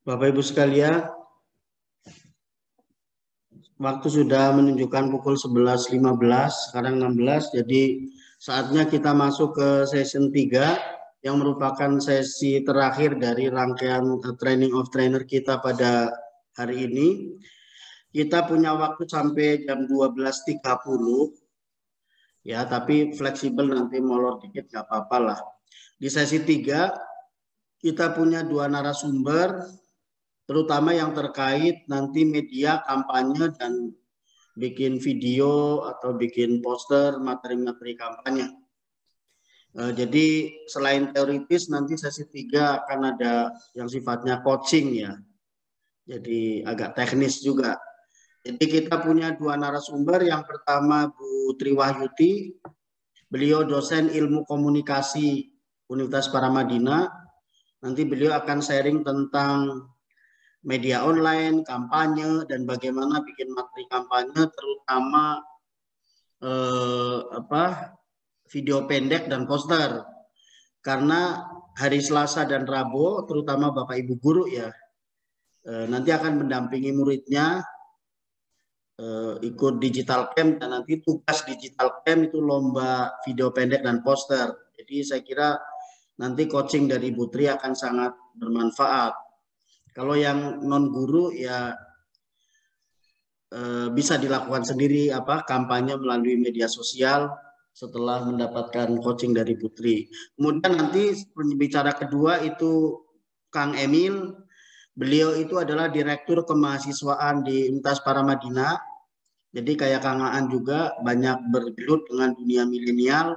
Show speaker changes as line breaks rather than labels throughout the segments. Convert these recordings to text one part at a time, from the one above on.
Bapak Ibu sekalian, waktu sudah menunjukkan pukul 11.15, sekarang 16, jadi saatnya kita masuk ke session 3 yang merupakan sesi terakhir dari rangkaian training of trainer kita pada hari ini. Kita punya waktu sampai jam 12.30, ya, tapi fleksibel, nanti molor dikit nggak apa-apa lah. Di sesi 3 kita punya 2 narasumber, terutama yang terkait nanti media kampanye dan bikin video atau bikin poster materi-materi kampanye. Jadi selain teoritis, nanti sesi 3 akan ada yang sifatnya coaching ya. Jadi agak teknis juga. Jadi kita punya 2 narasumber. Yang pertama Bu Triwahyuti, beliau dosen ilmu komunikasi Universitas Paramadina. Nanti beliau akan sharing tentang media online, kampanye, dan bagaimana bikin materi kampanye, terutama video pendek dan poster. Karena hari Selasa dan Rabu, terutama Bapak Ibu guru ya, nanti akan mendampingi muridnya ikut digital camp, dan nanti tugas digital camp itu lomba video pendek dan poster. Jadi saya kira nanti coaching dari Bu Tri akan sangat bermanfaat. Kalau yang non guru ya bisa dilakukan sendiri kampanye melalui media sosial setelah mendapatkan coaching dari Putri. Kemudian nanti pembicara kedua itu Kang Emil. Beliau itu adalah Direktur Kemahasiswaan di Universitas Paramadina. Jadi kayak Kang Aan juga banyak bergelut dengan dunia milenial.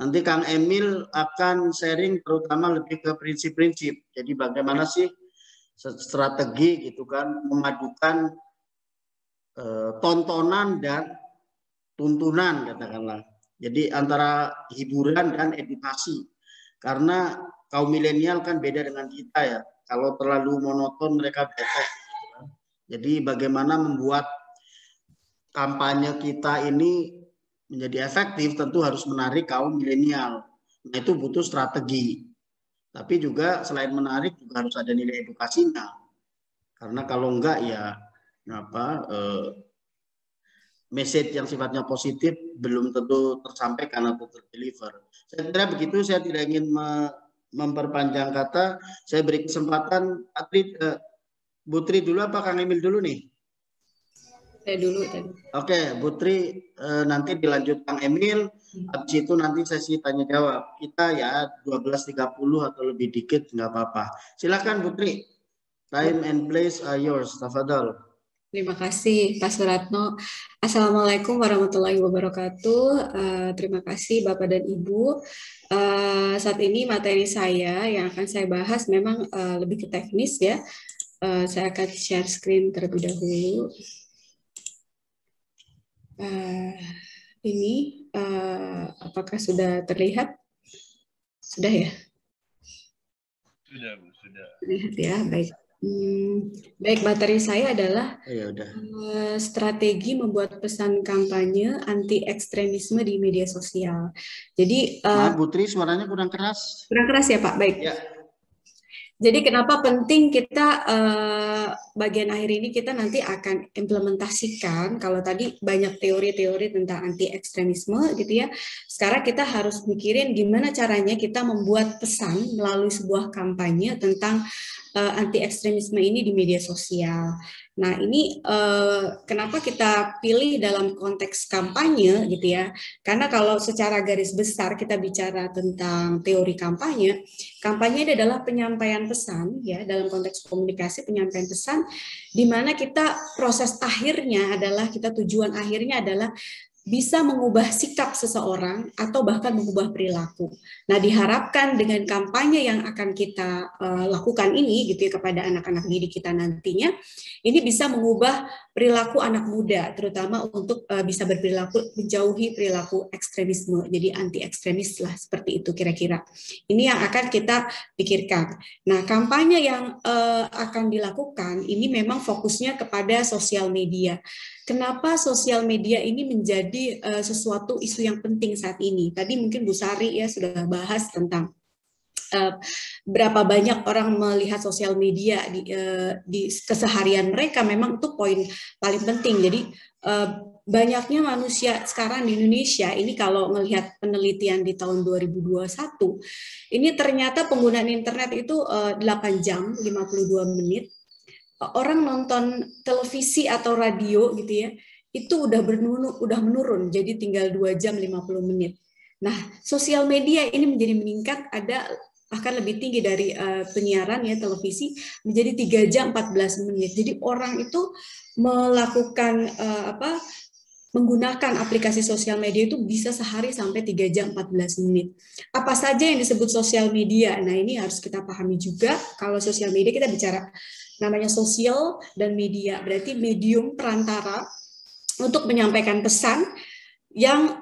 Nanti Kang Emil akan sharing terutama lebih ke prinsip-prinsip. Jadi bagaimana sih strategi gitu kan memadukan tontonan dan tuntunan katakanlah. Jadi antara hiburan dan edukasi. Karena kaum milenial kan beda dengan kita ya. Kalau terlalu monoton mereka bete. Jadi bagaimana membuat kampanye kita ini menjadi efektif, tentu harus menarik kaum milenial. Nah, itu butuh strategi. Tapi juga selain menarik juga harus ada nilai edukasinya. Karena kalau enggak ya message yang sifatnya positif belum tentu tersampaikan atau terdeliver. Saya kira begitu, saya tidak ingin memperpanjang kata. Saya beri kesempatan Bu Tri dulu apa Kang Emil dulu nih?
Saya dulu tadi.
Oke, Bu Tri nanti dilanjut Kang Emil. Habis itu nanti sesi tanya jawab. Kita ya 12.30 atau lebih dikit nggak apa-apa. Silakan Bu Tri. Time and place are yours. Tafadhol.
Terima kasih Pak Suratno. Assalamualaikum warahmatullahi wabarakatuh. Terima kasih Bapak dan Ibu. Saat ini materi saya yang akan saya bahas memang lebih ke teknis ya. Saya akan share screen terlebih dahulu. Ini apakah sudah terlihat? Sudah ya?
Sudah, Bu, sudah.
Terlihat ya, baik. Baik, materi saya adalah strategi membuat pesan kampanye anti ekstremisme di media sosial. Jadi,
maaf Bu Tri, suaranya kurang keras.
Kurang keras ya Pak, baik.
Ya.
Jadi kenapa penting kita bagian akhir ini kita nanti akan implementasikan, kalau tadi banyak teori-teori tentang anti ekstremisme gitu ya. Sekarang kita harus mikirin gimana caranya kita membuat pesan melalui sebuah kampanye tentang anti ekstremisme ini di media sosial. Nah, ini kenapa kita pilih dalam konteks kampanye gitu ya. Karena kalau secara garis besar kita bicara tentang teori kampanye, kampanye ini adalah penyampaian pesan ya, dalam konteks komunikasi penyampaian pesan di mana kita proses akhirnya adalah tujuan akhirnya adalah bisa mengubah sikap seseorang atau bahkan mengubah perilaku. Nah, diharapkan dengan kampanye yang akan kita lakukan ini gitu ya kepada anak-anak didik kita nantinya, ini bisa mengubah perilaku anak muda, terutama untuk bisa berperilaku menjauhi perilaku ekstremisme. Jadi anti ekstremis lah, seperti itu kira-kira. Ini yang akan kita pikirkan. Nah, kampanye yang akan dilakukan ini memang fokusnya kepada sosial media. Kenapa sosial media ini menjadi sesuatu isu yang penting saat ini? Tadi mungkin Bu Sari ya sudah bahas tentang berapa banyak orang melihat sosial media di keseharian mereka, memang itu poin paling penting. Jadi banyaknya manusia sekarang di Indonesia ini, kalau melihat penelitian di tahun 2021, ini ternyata penggunaan internet itu 8 jam 52 menit. Orang nonton televisi atau radio gitu ya, itu udah menurun jadi tinggal 2 jam 50 menit. Nah, sosial media ini menjadi meningkat, ada bahkan lebih tinggi dari penyiaran ya, televisi, menjadi 3 jam 14 menit. Jadi orang itu melakukan menggunakan aplikasi sosial media itu bisa sehari sampai 3 jam 14 menit. Apa saja yang disebut sosial media? Nah, ini harus kita pahami juga. Kalau sosial media kita bicara namanya sosial dan media, berarti medium perantara untuk menyampaikan pesan, yang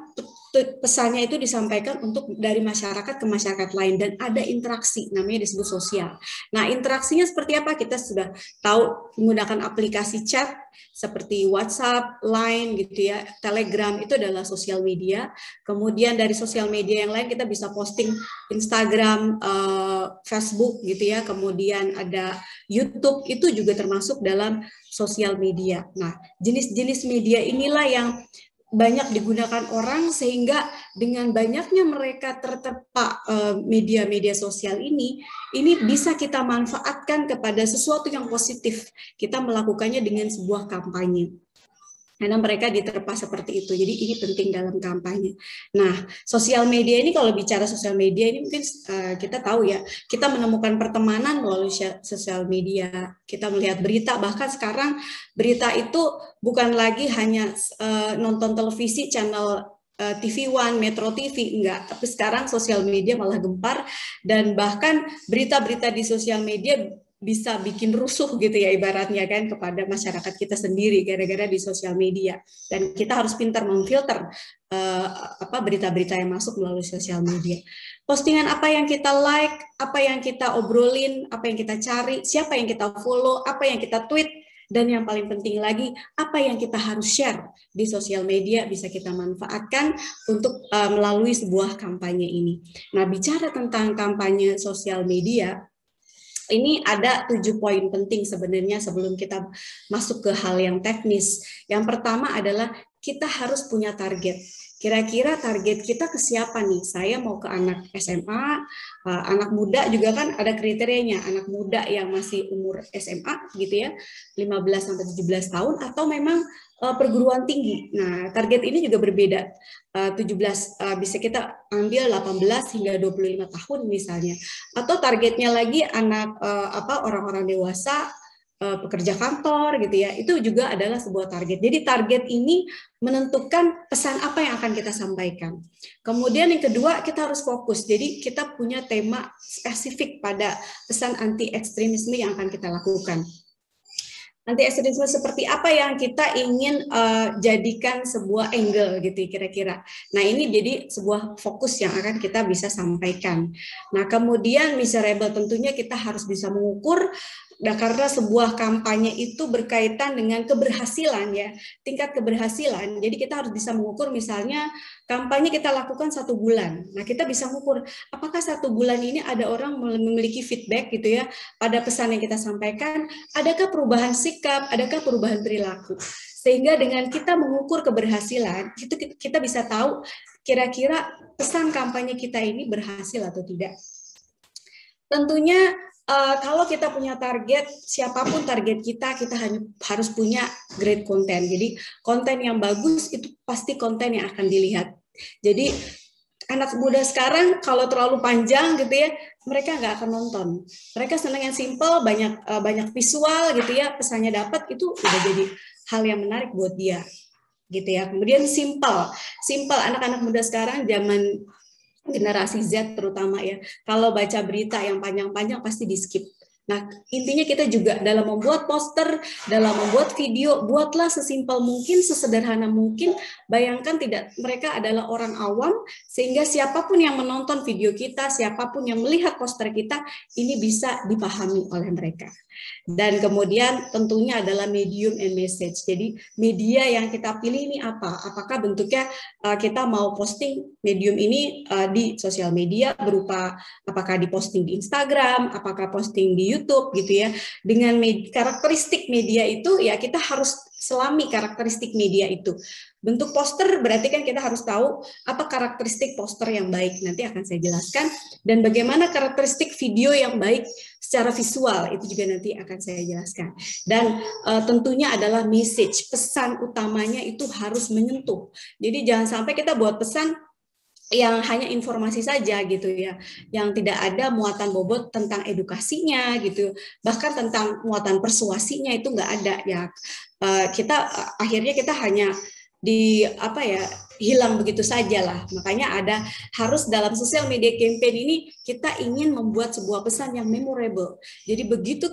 pesannya itu disampaikan untuk dari masyarakat ke masyarakat lain, dan ada interaksi, namanya disebut sosial. Nah, interaksinya seperti apa? Kita sudah tahu, menggunakan aplikasi chat seperti WhatsApp, Line gitu ya, Telegram, itu adalah sosial media. Kemudian dari sosial media yang lain kita bisa posting Instagram, Facebook gitu ya. Kemudian ada YouTube, itu juga termasuk dalam sosial media. Nah, jenis-jenis media inilah yang banyak digunakan orang, sehingga dengan banyaknya mereka terterpa media-media sosial ini bisa kita manfaatkan kepada sesuatu yang positif. Kita melakukannya dengan sebuah kampanye, karena mereka diterpa seperti itu. Jadi ini penting dalam kampanye. Nah, sosial media ini, kalau bicara sosial media ini mungkin kita tahu ya, kita menemukan pertemanan melalui sosial media. Kita melihat berita, bahkan sekarang berita itu bukan lagi hanya nonton televisi, channel TV One, Metro TV, enggak. Tapi sekarang sosial media malah gempar, dan bahkan berita-berita di sosial media bisa bikin rusuh gitu ya, ibaratnya kan, kepada masyarakat kita sendiri gara-gara di sosial media. Dan kita harus pintar memfilter berita-berita yang masuk melalui sosial media. Postingan apa yang kita like, apa yang kita obrolin, apa yang kita cari, siapa yang kita follow, apa yang kita tweet, dan yang paling penting lagi, apa yang kita harus share di sosial media bisa kita manfaatkan untuk melalui sebuah kampanye ini. Nah, bicara tentang kampanye sosial media, ini ada 7 poin penting sebenarnya sebelum kita masuk ke hal yang teknis. Yang pertama adalah kita harus punya target. Kira-kira target kita ke siapa nih? Saya mau ke anak SMA, anak muda juga kan ada kriterianya. Anak muda yang masih umur SMA gitu ya, 15-17 tahun, atau memang perguruan tinggi. Nah, target ini juga berbeda. 17 bisa kita ambil 18 hingga 25 tahun misalnya. Atau targetnya lagi anak orang-orang dewasa, pekerja kantor gitu ya. Itu juga adalah sebuah target. Jadi target ini menentukan pesan apa yang akan kita sampaikan. Kemudian yang kedua, kita harus fokus. Jadi kita punya tema spesifik pada pesan anti ekstremisme yang akan kita lakukan. Anti ekstremisme seperti apa yang kita ingin jadikan sebuah angle gitu kira-kira. Nah, ini jadi sebuah fokus yang akan kita bisa sampaikan. Nah, kemudian measurable, tentunya kita harus bisa mengukur. Nah, karena sebuah kampanye itu berkaitan dengan keberhasilan ya, tingkat keberhasilan. Jadi kita harus bisa mengukur, misalnya kampanye kita lakukan 1 bulan. Nah, kita bisa mengukur apakah 1 bulan ini ada orang memiliki feedback gitu ya pada pesan yang kita sampaikan, adakah perubahan sikap, adakah perubahan perilaku. Sehingga dengan kita mengukur keberhasilan, itu kita bisa tahu kira-kira pesan kampanye kita ini berhasil atau tidak. Tentunya kalau kita punya target, siapapun target kita hanya harus punya great content. Jadi konten yang bagus itu pasti konten yang akan dilihat. Jadi anak muda sekarang kalau terlalu panjang gitu ya, mereka nggak akan nonton. Mereka senang yang simple, banyak visual gitu ya, pesannya dapat, itu udah jadi hal yang menarik buat dia gitu ya. Kemudian simple anak-anak muda sekarang, zaman generasi Z terutama ya, kalau baca berita yang panjang-panjang pasti di skip. Nah, intinya kita juga dalam membuat poster, dalam membuat video, buatlah sesimpel mungkin, sesederhana mungkin. Bayangkan mereka adalah orang awam, sehingga siapapun yang menonton video kita, siapapun yang melihat poster kita, ini bisa dipahami oleh mereka. Dan kemudian tentunya adalah medium and message. Jadi media yang kita pilih ini apa? Apakah bentuknya kita mau posting medium ini di sosial media berupa apakah diposting di Instagram, apakah posting di YouTube gitu ya. Dengan karakteristik media itu ya kita harus selami karakteristik media itu. Bentuk poster berarti kan kita harus tahu apa karakteristik poster yang baik. Nanti akan saya jelaskan. Dan bagaimana karakteristik video yang baik secara visual, itu juga nanti akan saya jelaskan. Dan tentunya adalah message, pesan utamanya itu harus menyentuh. Jadi jangan sampai kita buat pesan yang hanya informasi saja gitu ya, yang tidak ada muatan bobot tentang edukasinya gitu, bahkan tentang muatan persuasinya itu nggak ada ya. Akhirnya kita hanya di apa ya, hilang begitu saja lah. Makanya harus dalam sosial media campaign ini kita ingin membuat sebuah pesan yang memorable. Jadi begitu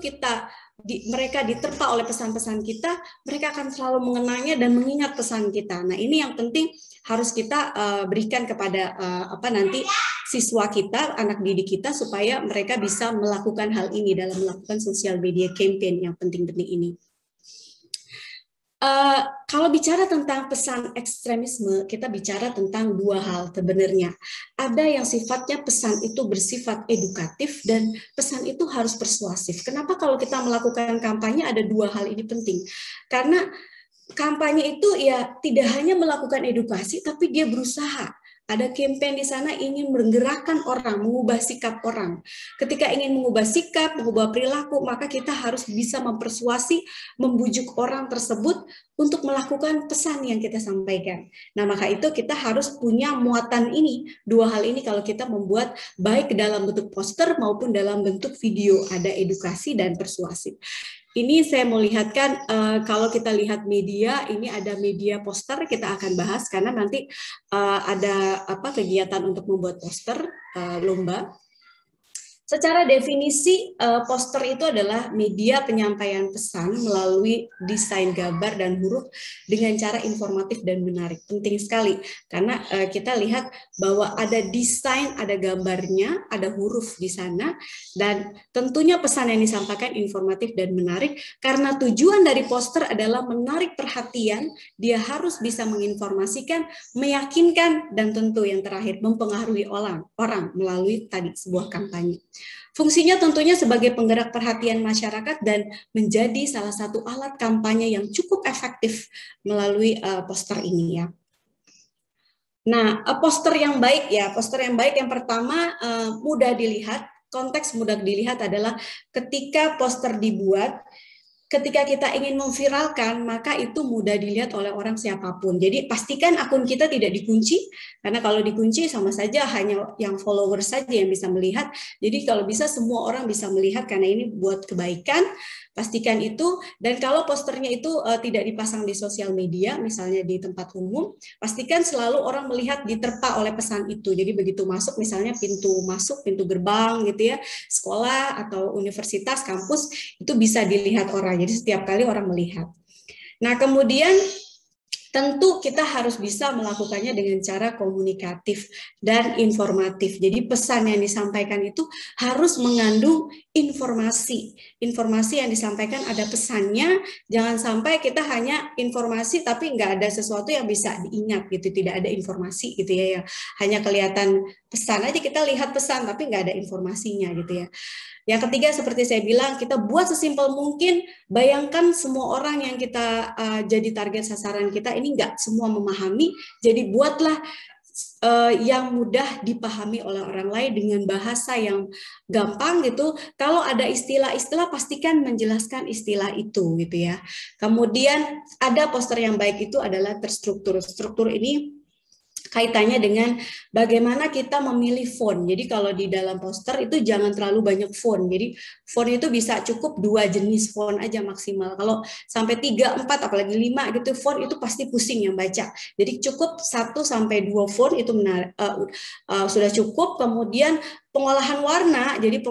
mereka diterpa oleh pesan-pesan kita, mereka akan selalu mengenangnya dan mengingat pesan kita. Nah, ini yang penting harus kita berikan kepada nanti siswa kita, anak didik kita, supaya mereka bisa melakukan hal ini dalam melakukan sosial media campaign yang penting-penting ini. Kalau bicara tentang pesan ekstremisme, kita bicara tentang dua hal sebenarnya. Ada yang sifatnya pesan itu bersifat edukatif dan pesan itu harus persuasif. Kenapa kalau kita melakukan kampanye ada dua hal ini penting? Karena kampanye itu ya tidak hanya melakukan edukasi, tapi dia berusaha. Ada campaign di sana ingin menggerakkan orang, mengubah sikap orang. Ketika ingin mengubah sikap, mengubah perilaku, maka kita harus bisa mempersuasi, membujuk orang tersebut untuk melakukan pesan yang kita sampaikan. Nah, maka itu kita harus punya muatan ini, dua hal ini kalau kita membuat baik dalam bentuk poster maupun dalam bentuk video, ada edukasi dan persuasif. Ini saya mau lihatkan kalau kita lihat media, ini ada media poster, kita akan bahas karena nanti ada kegiatan untuk membuat poster lomba. Secara definisi, poster itu adalah media penyampaian pesan melalui desain gambar dan huruf dengan cara informatif dan menarik. Penting sekali, karena kita lihat bahwa ada desain, ada gambarnya, ada huruf di sana, dan tentunya pesan yang disampaikan informatif dan menarik, karena tujuan dari poster adalah menarik perhatian, dia harus bisa menginformasikan, meyakinkan, dan tentu yang terakhir, mempengaruhi orang melalui tadi sebuah kampanye. Fungsinya tentunya sebagai penggerak perhatian masyarakat dan menjadi salah satu alat kampanye yang cukup efektif melalui poster ini ya. Nah, poster yang baik ya, poster yang baik yang pertama mudah dilihat, konteks mudah dilihat adalah ketika poster dibuat, ketika kita ingin memviralkan, maka itu mudah dilihat oleh orang siapapun. Jadi pastikan akun kita tidak dikunci, karena kalau dikunci sama saja hanya yang followers saja yang bisa melihat. Jadi kalau bisa semua orang bisa melihat karena ini buat kebaikan, pastikan itu. Dan kalau posternya itu tidak dipasang di sosial media, misalnya di tempat umum, pastikan selalu orang melihat diterpa oleh pesan itu. Jadi begitu masuk, misalnya pintu masuk, pintu gerbang gitu ya, sekolah atau universitas, kampus, itu bisa dilihat orang. Jadi setiap kali orang melihat. Nah, kemudian tentu kita harus bisa melakukannya dengan cara komunikatif dan informatif. Jadi pesan yang disampaikan itu harus mengandung informasi. Informasi yang disampaikan ada pesannya, jangan sampai kita hanya informasi tapi nggak ada sesuatu yang bisa diingat gitu, tidak ada informasi gitu ya. Hanya kelihatan pesan aja, kita lihat pesan tapi nggak ada informasinya gitu ya. Yang ketiga, seperti saya bilang, kita buat sesimpel mungkin. Bayangkan semua orang yang kita jadi target sasaran kita ini nggak semua memahami, jadi buatlah yang mudah dipahami oleh orang lain dengan bahasa yang gampang gitu. Kalau ada istilah-istilah, pastikan menjelaskan istilah itu gitu ya. Kemudian ada poster yang baik itu adalah terstruktur. Struktur ini kaitannya dengan bagaimana kita memilih font. Jadi kalau di dalam poster itu jangan terlalu banyak font. Jadi font itu bisa cukup 2 jenis font aja maksimal. Kalau sampai 3, 4, apalagi 5 gitu font itu pasti pusing yang baca. Jadi cukup 1 sampai 2 font itu sudah cukup. Kemudian pengolahan warna, jadi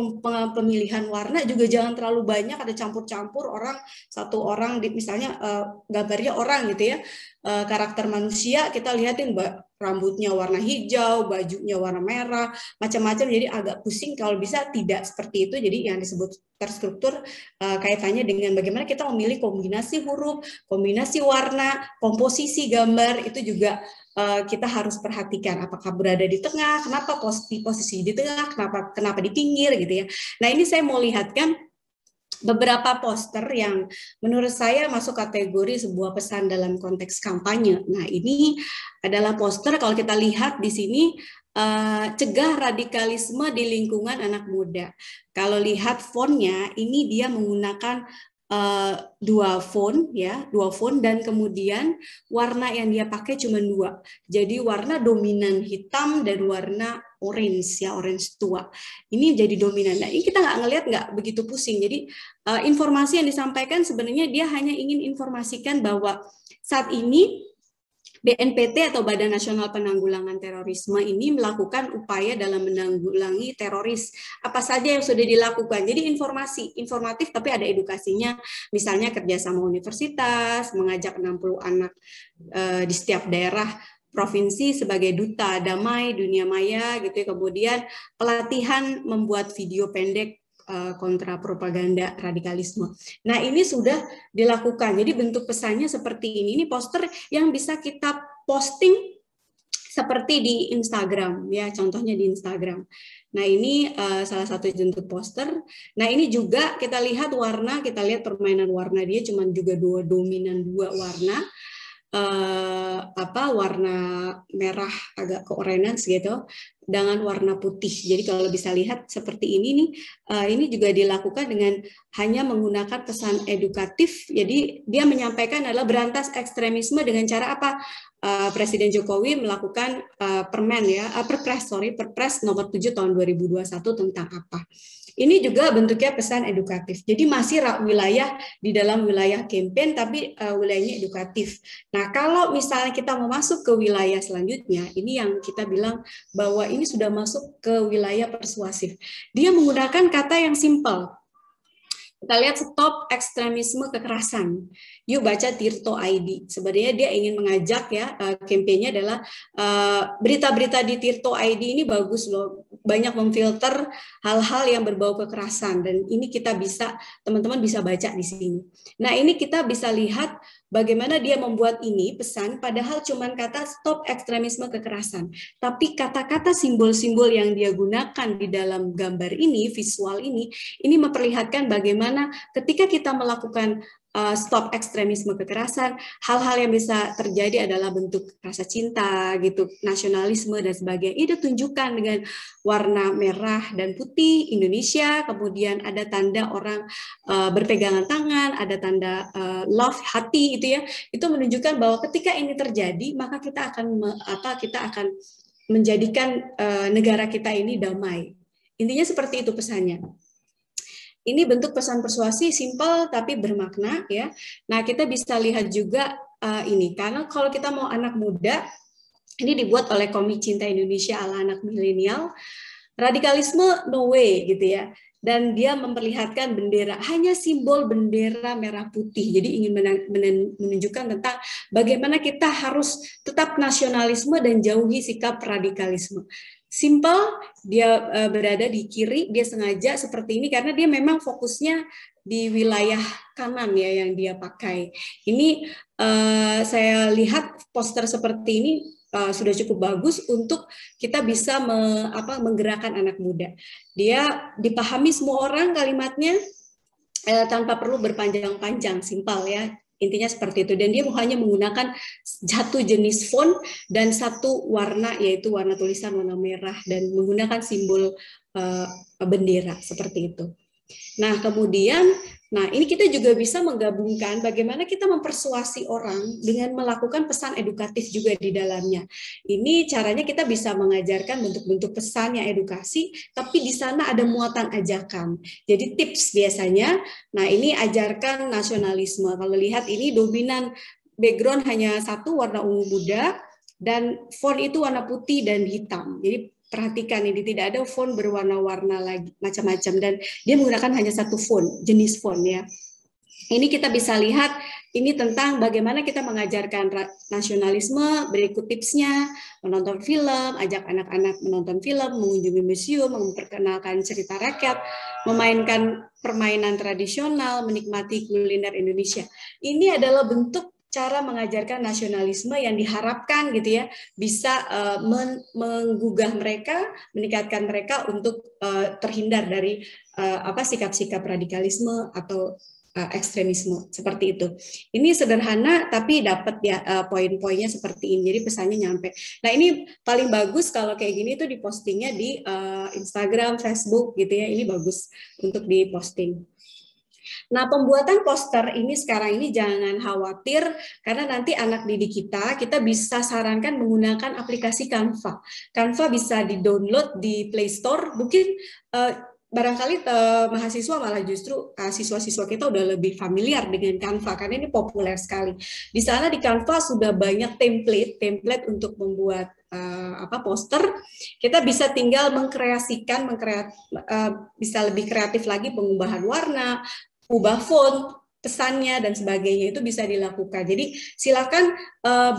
pemilihan warna juga jangan terlalu banyak, ada campur-campur orang, satu orang misalnya gambarnya orang gitu ya, karakter manusia kita lihatin rambutnya warna hijau, bajunya warna merah, macam-macam, jadi agak pusing. Kalau bisa tidak seperti itu, jadi yang disebut terstruktur kaitannya dengan bagaimana kita memilih kombinasi huruf, kombinasi warna, komposisi gambar, itu juga kita harus perhatikan apakah berada di tengah, kenapa posisi di tengah, kenapa di pinggir gitu ya. Nah, ini saya mau lihatkan beberapa poster yang menurut saya masuk kategori sebuah pesan dalam konteks kampanye. Nah, ini adalah poster, kalau kita lihat di sini, cegah radikalisme di lingkungan anak muda. Kalau lihat fontnya, ini dia menggunakan dua font dan kemudian warna yang dia pakai cuma dua. Jadi warna dominan hitam dan warna orange ya, orange tua. Ini jadi dominan. Nah, ini kita nggak begitu pusing. Jadi informasi yang disampaikan sebenarnya dia hanya ingin informasikan bahwa saat ini BNPT atau Badan Nasional Penanggulangan Terorisme ini melakukan upaya dalam menanggulangi teroris. Apa saja yang sudah dilakukan. Jadi informatif tapi ada edukasinya. Misalnya kerjasama universitas, mengajak 60 anak di setiap daerah provinsi sebagai duta damai dunia maya gitu ya. Kemudian pelatihan membuat video pendek kontra propaganda radikalisme. Nah, ini sudah dilakukan. Jadi bentuk pesannya seperti ini. Ini poster yang bisa kita posting seperti di Instagram ya, contohnya di Instagram. Nah, ini salah satu bentuk poster. Nah, ini juga kita lihat warna, kita lihat permainan warna dia cuma juga dominan dua warna. Warna merah agak ke orange gitu dengan warna putih. Jadi kalau bisa lihat seperti ini nih, ini juga dilakukan dengan hanya menggunakan pesan edukatif. Jadi dia menyampaikan adalah berantas ekstremisme dengan cara apa? Presiden Jokowi melakukan Perpres nomor 7 tahun 2021 tentang apa? Ini juga bentuknya pesan edukatif. Jadi masih wilayah di dalam wilayah campaign, tapi wilayahnya edukatif. Nah, kalau misalnya kita mau masuk ke wilayah selanjutnya, ini yang kita bilang bahwa ini sudah masuk ke wilayah persuasif. Dia menggunakan kata yang simpel. Kita lihat stop ekstremisme kekerasan. Yuk baca Tirto ID. Sebenarnya dia ingin mengajak ya, kampanye adalah berita-berita di Tirto ID ini bagus loh. Banyak memfilter hal-hal yang berbau kekerasan dan ini kita bisa, teman-teman bisa baca di sini. Nah, ini kita bisa lihat bagaimana dia membuat ini pesan padahal cuma kata stop ekstremisme kekerasan. Tapi kata-kata simbol-simbol yang dia gunakan di dalam gambar ini, visual ini memperlihatkan bagaimana ketika kita melakukan stop ekstremisme kekerasan, hal-hal yang bisa terjadi adalah bentuk rasa cinta, gitu, nasionalisme dan sebagainya. Ini ditunjukkan dengan warna merah dan putih Indonesia, kemudian ada tanda orang berpegangan tangan, ada tanda love hati, itu ya. Itu menunjukkan bahwa ketika ini terjadi, maka kita akan menjadikan negara kita ini damai. Intinya seperti itu pesannya. Ini bentuk pesan persuasi simpel tapi bermakna ya. Nah, kita bisa lihat juga ini karena kalau kita mau anak muda, ini dibuat oleh Komik Cinta Indonesia ala anak milenial. Radikalisme no way gitu ya. Dan dia memperlihatkan bendera, hanya simbol bendera merah putih. Jadi ingin menunjukkan tentang bagaimana kita harus tetap nasionalisme dan jauhi sikap radikalisme. Simple, dia berada di kiri, dia sengaja seperti ini karena dia memang fokusnya di wilayah kanan ya yang dia pakai. Ini saya lihat poster seperti ini sudah cukup bagus untuk kita bisa menggerakkan anak muda. Dia dipahami semua orang kalimatnya tanpa perlu berpanjang-panjang, simpel ya. Intinya seperti itu. Dan dia hanya menggunakan satu jenis font dan satu warna, yaitu warna tulisan warna merah dan menggunakan simbol bendera seperti itu. Nah, kemudian, ini kita juga bisa menggabungkan bagaimana kita mempersuasi orang dengan melakukan pesan edukatif juga di dalamnya. Ini caranya kita bisa mengajarkan bentuk-bentuk pesan yang edukasi, tapi di sana ada muatan ajakan. Jadi tips biasanya, ini ajarkan nasionalisme. Kalau lihat ini dominan background hanya satu, warna ungu muda, dan font itu warna putih dan hitam. Jadi perhatikan ini tidak ada font berwarna-warna lagi macam-macam, dan dia menggunakan hanya satu font, jenis font ya. Ini kita bisa lihat ini tentang bagaimana kita mengajarkan nasionalisme. Berikut tipsnya: menonton film, ajak anak-anak menonton film, mengunjungi museum, memperkenalkan cerita rakyat, memainkan permainan tradisional, menikmati kuliner Indonesia. Ini adalah bentuk cara mengajarkan nasionalisme yang diharapkan gitu ya bisa menggugah mereka, meningkatkan mereka untuk terhindar dari sikap-sikap radikalisme atau ekstremisme seperti itu. Ini sederhana tapi dapat ya poin-poinnya seperti ini. Jadi pesannya nyampe. Nah, ini paling bagus kalau kayak gini tuh dipostingnya di Instagram, Facebook gitu ya. Ini bagus untuk diposting. Nah, pembuatan poster ini sekarang ini jangan khawatir karena nanti anak didik kita bisa sarankan menggunakan aplikasi Canva. Canva bisa di-download di Play Store. Mungkin barangkali mahasiswa malah justru siswa-siswa kita udah lebih familiar dengan Canva karena ini populer sekali. Di sana di Canva sudah banyak template untuk membuat poster. Kita bisa tinggal mengkreasikan, bisa lebih kreatif lagi, pengubahan warna, ubah font, pesannya dan sebagainya itu bisa dilakukan. Jadi silakan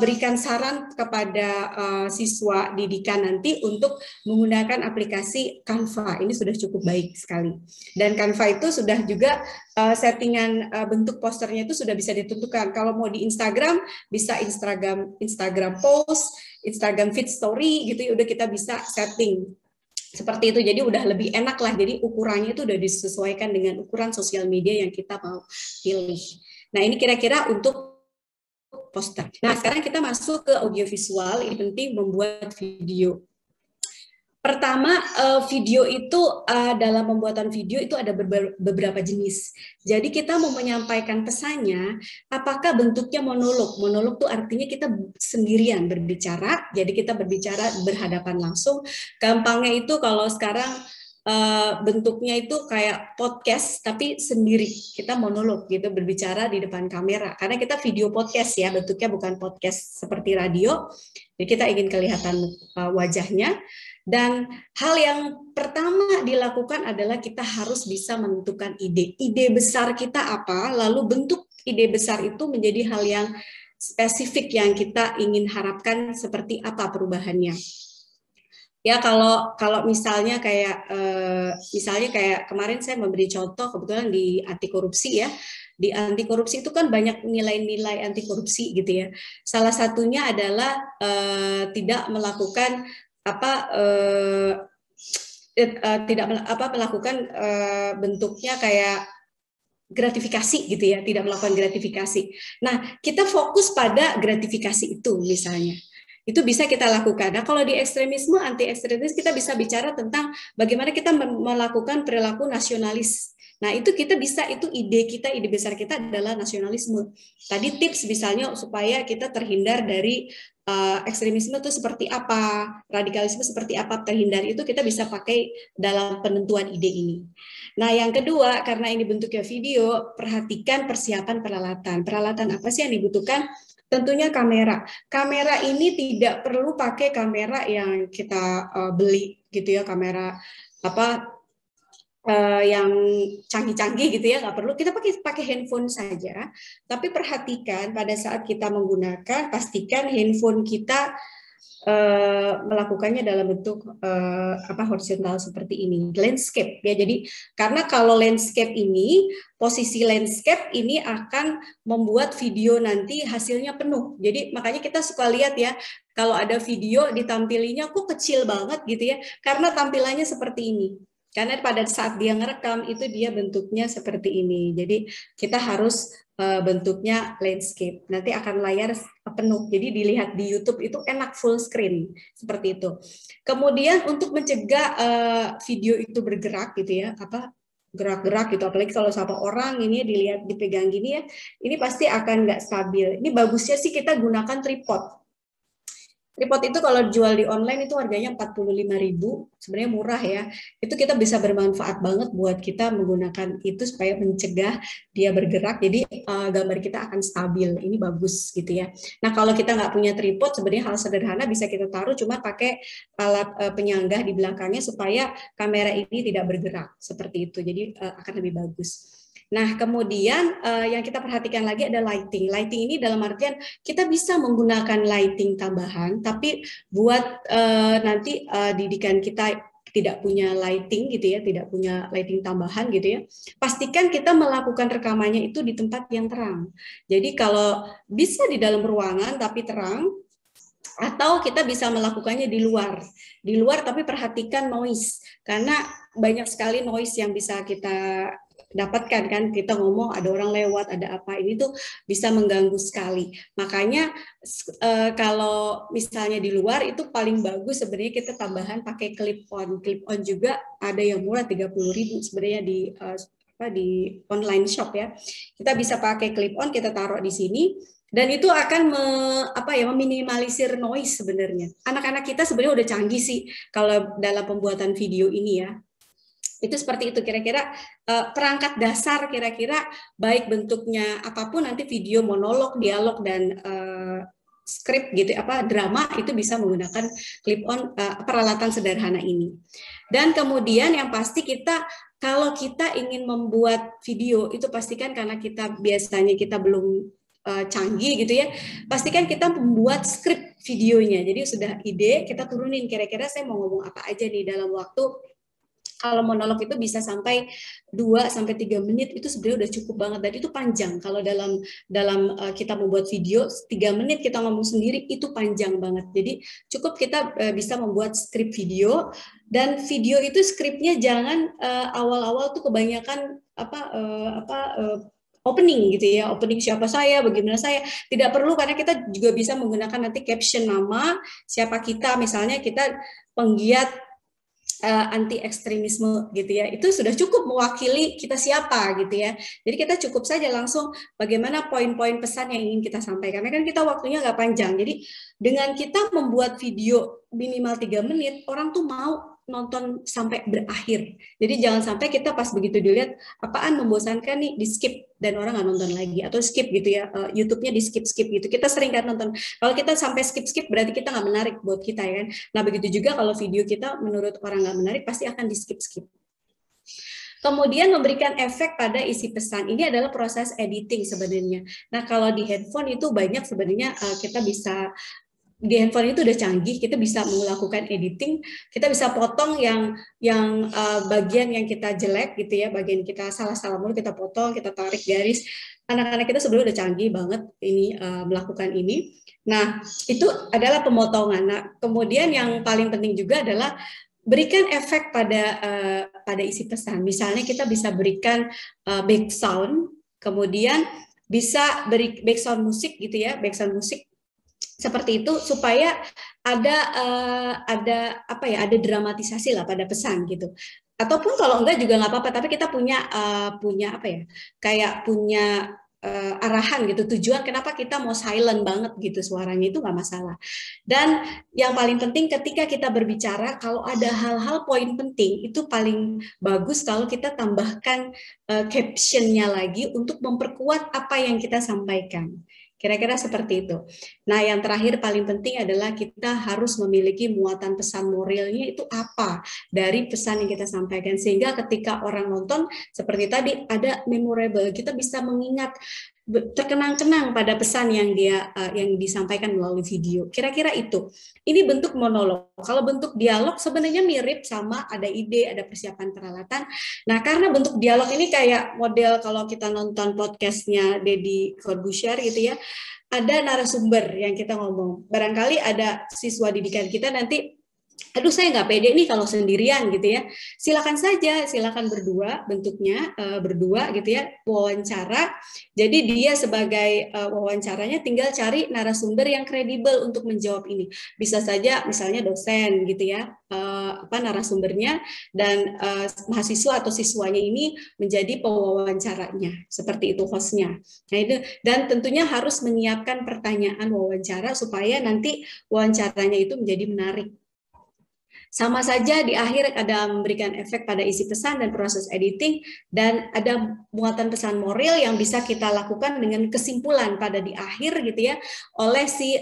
berikan saran kepada siswa didikan nanti untuk menggunakan aplikasi Canva. Ini sudah cukup baik sekali. Dan Canva itu sudah juga settingan bentuk posternya itu sudah bisa ditentukan. Kalau mau di Instagram bisa Instagram post, Instagram feed story gitu ya, udah kita bisa setting seperti itu. Jadi udah lebih enak lah, jadi ukurannya itu udah disesuaikan dengan ukuran sosial media yang kita mau pilih. Nah, ini kira-kira untuk poster. Nah, sekarang kita masuk ke audiovisual. Ini penting membuat video. Pertama, video itu dalam pembuatan video itu ada beberapa jenis. Jadi kita mau menyampaikan pesannya, apakah bentuknya monolog? Monolog itu artinya kita sendirian berbicara, jadi kita berbicara berhadapan langsung. Gampangnya itu kalau sekarang bentuknya itu kayak podcast tapi sendiri, kita monolog gitu, berbicara di depan kamera. Karena kita video podcast ya, bentuknya bukan podcast seperti radio. Jadi kita ingin kelihatan wajahnya. Dan hal yang pertama dilakukan adalah kita harus bisa menentukan ide. Ide besar kita apa, lalu bentuk ide besar itu menjadi hal yang spesifik yang kita ingin harapkan seperti apa perubahannya. Ya, kalau misalnya kayak kemarin saya memberi contoh kebetulan di anti korupsi ya. Di anti korupsi itu kan banyak nilai-nilai anti korupsi gitu ya. Salah satunya adalah tidak melakukan melakukan bentuknya kayak gratifikasi gitu ya, tidak melakukan gratifikasi. Nah, kita fokus pada gratifikasi itu misalnya. Itu bisa kita lakukan. Nah, kalau di ekstremisme, anti ekstremis, kita bisa bicara tentang bagaimana kita melakukan perilaku nasionalis. Nah, itu kita bisa, itu ide besar kita adalah nasionalisme. Tadi tips misalnya supaya kita terhindar dari ekstremisme itu seperti apa, radikalisme seperti apa, terhindar itu kita bisa pakai dalam penentuan ide ini. Nah, yang kedua, karena ini bentuknya video, perhatikan persiapan peralatan. Peralatan apa sih yang dibutuhkan? Tentunya kamera. Kamera ini tidak perlu pakai kamera yang kita beli gitu ya, kamera yang canggih-canggih gitu ya, nggak perlu, kita pakai handphone saja. Tapi perhatikan pada saat kita menggunakan, pastikan handphone kita melakukannya dalam bentuk horizontal seperti ini, landscape ya. Jadi karena kalau landscape ini, posisi landscape ini akan membuat video nanti hasilnya penuh. Jadi makanya kita suka lihat ya, kalau ada video ditampilinya kok kecil banget gitu ya, karena tampilannya seperti ini. Karena pada saat dia ngerekam itu dia bentuknya seperti ini. Jadi kita harus bentuknya landscape. Nanti akan layar penuh. Jadi dilihat di YouTube itu enak full screen seperti itu. Kemudian untuk mencegah video itu bergerak gitu ya, gerak-gerak gitu, apalagi kalau sama orang ini dilihat dipegang gini ya, ini pasti akan nggak stabil. Ini bagusnya sih kita gunakan tripod. Tripod itu kalau jual di online itu harganya 45.000, sebenarnya murah ya. Itu kita bisa bermanfaat banget buat kita menggunakan itu supaya mencegah dia bergerak. Jadi gambar kita akan stabil. Ini bagus gitu ya. Nah kalau kita nggak punya tripod, sebenarnya hal sederhana bisa kita taruh cuma pakai alat penyanggah di belakangnya supaya kamera ini tidak bergerak seperti itu. Jadi akan lebih bagus. Nah, kemudian yang kita perhatikan lagi ada lighting. Lighting ini dalam artian kita bisa menggunakan lighting tambahan, tapi buat nanti didikan kita tidak punya lighting gitu ya, tidak punya lighting tambahan gitu ya. Pastikan kita melakukan rekamannya itu di tempat yang terang. Jadi kalau bisa di dalam ruangan tapi terang, atau kita bisa melakukannya di luar. Di luar tapi perhatikan noise, karena banyak sekali noise yang bisa kita dapatkan kan, kita ngomong ada orang lewat, ada apa, ini tuh bisa mengganggu sekali. Makanya kalau misalnya di luar itu paling bagus sebenarnya kita tambahan pakai clip on. Clip on juga ada yang murah 30.000 sebenarnya di online shop ya. Kita bisa pakai clip on, kita taruh di sini. Dan itu akan meminimalisir noise sebenarnya. Anak-anak kita sebenarnya udah canggih sih kalau dalam pembuatan video ini ya. Itu seperti itu kira-kira perangkat dasar kira-kira baik bentuknya apapun, nanti video, monolog, dialog dan skrip gitu drama itu bisa menggunakan clip on peralatan sederhana ini. Dan kemudian yang pasti kita kalau kita ingin membuat video itu pastikan, karena kita biasanya kita belum canggih gitu ya, pastikan kita membuat skrip videonya. Jadi sudah ide, kita turunin kira-kira saya mau ngomong apa aja nih dalam waktu. Kalau monolog itu bisa sampai 2-3 menit, itu sebenarnya udah cukup banget, dan itu panjang. Kalau dalam kita membuat video 3 menit kita ngomong sendiri itu panjang banget. Jadi cukup kita bisa membuat skrip video, dan video itu skripnya jangan awal-awal tuh kebanyakan opening gitu ya, opening siapa saya, bagaimana saya, tidak perlu, karena kita juga bisa menggunakan nanti caption nama siapa kita, misalnya kita penggiat anti ekstremisme gitu ya, itu sudah cukup mewakili kita siapa gitu ya. Jadi kita cukup saja langsung bagaimana poin-poin pesan yang ingin kita sampaikan, karena kan kita waktunya nggak panjang. Jadi dengan kita membuat video minimal 3 menit, orang tuh mau nonton sampai berakhir. Jadi jangan sampai kita pas begitu dilihat apaan membosankan nih, di skip dan orang nggak nonton lagi, atau skip gitu ya, YouTube-nya di skip gitu. Kita sering kan nonton. Kalau kita sampai skip berarti kita nggak menarik buat kita ya kan. Nah begitu juga kalau video kita menurut orang nggak menarik, pasti akan di skip. Kemudian memberikan efek pada isi pesan. Ini adalah proses editing sebenarnya. Nah kalau di handphone itu banyak sebenarnya kita bisa, di handphone itu udah canggih, kita bisa melakukan editing, kita bisa potong yang bagian yang kita jelek gitu ya, bagian kita salah mulu kita potong, kita tarik garis. Anak-anak kita sebenarnya udah canggih banget ini melakukan ini. Nah itu adalah pemotongan. Nah kemudian yang paling penting juga adalah berikan efek pada isi pesan. Misalnya kita bisa berikan background, kemudian bisa beri background musik gitu ya, background musik seperti itu, supaya ada dramatisasi lah pada pesan gitu. Ataupun kalau enggak juga nggak apa-apa, tapi kita punya arahan gitu, tujuan kenapa kita mau silent banget gitu suaranya, itu nggak masalah. Dan yang paling penting ketika kita berbicara, kalau ada hal-hal poin penting, itu paling bagus kalau kita tambahkan captionnya lagi untuk memperkuat apa yang kita sampaikan. Kira-kira seperti itu. Nah, yang terakhir paling penting adalah kita harus memiliki muatan pesan moralnya itu apa dari pesan yang kita sampaikan, sehingga ketika orang nonton seperti tadi ada memorable, kita bisa mengingat, terkenang-kenang pada pesan yang disampaikan melalui video. Kira-kira itu. Ini bentuk monolog. Kalau bentuk dialog sebenarnya mirip sama, ada ide, ada persiapan peralatan. Nah, karena bentuk dialog ini kayak model kalau kita nonton podcastnya Deddy Corbuzier gitu ya, ada narasumber yang kita ngomong. Barangkali ada siswa didikan kita nanti aduh saya nggak pede nih kalau sendirian gitu ya, silakan saja, silakan berdua, bentuknya berdua gitu ya, wawancara. Jadi dia sebagai wawancaranya tinggal cari narasumber yang kredibel untuk menjawab ini. Bisa saja misalnya dosen gitu ya, narasumbernya, dan mahasiswa atau siswanya ini menjadi pewawancaranya, seperti itu hostnya. Nah itu, dan tentunya harus menyiapkan pertanyaan wawancara supaya nanti wawancaranya itu menjadi menarik. Sama saja di akhir ada memberikan efek pada isi pesan dan proses editing, dan ada muatan pesan moral yang bisa kita lakukan dengan kesimpulan pada di akhir gitu ya oleh si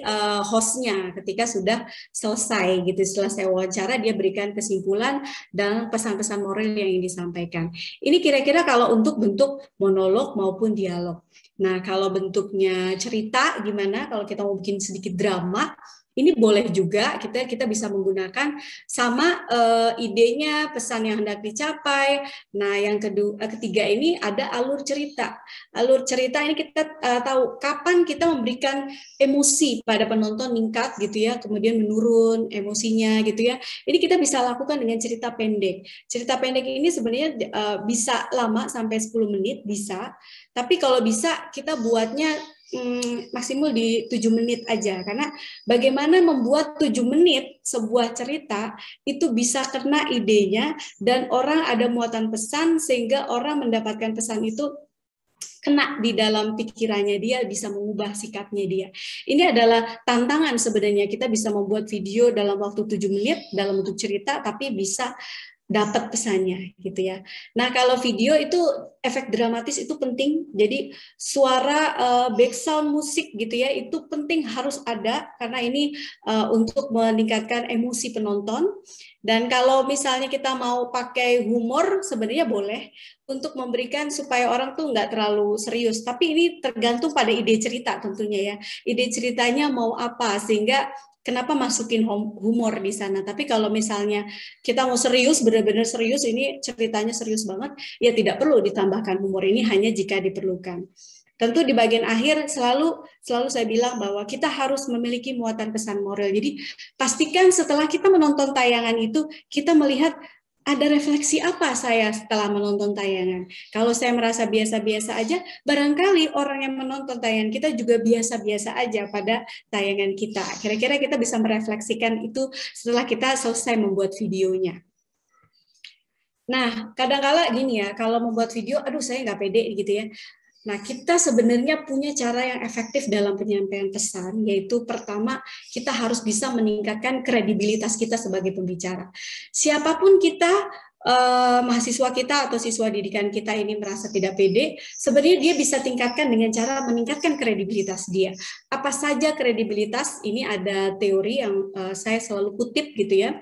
hostnya ketika sudah selesai gitu, selesai wawancara dia berikan kesimpulan dan pesan-pesan moral yang disampaikan. Ini kira-kira kalau untuk bentuk monolog maupun dialog. Nah kalau bentuknya cerita gimana, kalau kita mau bikin sedikit drama, ini boleh juga kita bisa menggunakan sama idenya, pesan yang hendak dicapai. Nah, yang ketiga ini ada alur cerita. Alur cerita ini kita tahu kapan kita memberikan emosi pada penonton meningkat gitu ya, kemudian menurun emosinya gitu ya. Ini kita bisa lakukan dengan cerita pendek. Cerita pendek ini sebenarnya bisa lama sampai 10 menit bisa. Tapi kalau bisa kita buatnya maksimal di 7 menit aja, karena bagaimana membuat 7 menit sebuah cerita itu bisa kena idenya dan orang ada muatan pesan sehingga orang mendapatkan pesan itu kena di dalam pikirannya dia, bisa mengubah sikapnya dia. Ini adalah tantangan sebenarnya, kita bisa membuat video dalam waktu 7 menit dalam bentuk cerita tapi bisa dapat pesannya gitu ya. Nah kalau video itu efek dramatis itu penting. Jadi suara background musik gitu ya itu penting, harus ada karena ini untuk meningkatkan emosi penonton. Dan kalau misalnya kita mau pakai humor sebenarnya boleh untuk memberikan supaya orang tuh nggak terlalu serius. Tapi ini tergantung pada ide cerita tentunya ya. Ide ceritanya mau apa sehingga kenapa masukin humor di sana. Tapi kalau misalnya kita mau serius, benar-benar serius, ini ceritanya serius banget, ya tidak perlu ditambahkan humor, ini hanya jika diperlukan. Tentu di bagian akhir selalu saya bilang bahwa kita harus memiliki muatan pesan moral. Jadi pastikan setelah kita menonton tayangan itu, kita melihat ada refleksi apa saya setelah menonton tayangan. Kalau saya merasa biasa-biasa aja, barangkali orang yang menonton tayangan kita juga biasa-biasa aja pada tayangan kita. Kira-kira kita bisa merefleksikan itu setelah kita selesai membuat videonya. Nah, kadang-kala gini ya, kalau membuat video, aduh saya nggak pede gitu ya. Nah, kita sebenarnya punya cara yang efektif dalam penyampaian pesan, yaitu pertama, kita harus bisa meningkatkan kredibilitas kita sebagai pembicara. Siapapun kita, mahasiswa kita atau siswa didikan kita ini merasa tidak pede, sebenarnya dia bisa tingkatkan dengan cara meningkatkan kredibilitas dia. Apa saja kredibilitas? Ini ada teori yang saya selalu kutip gitu ya.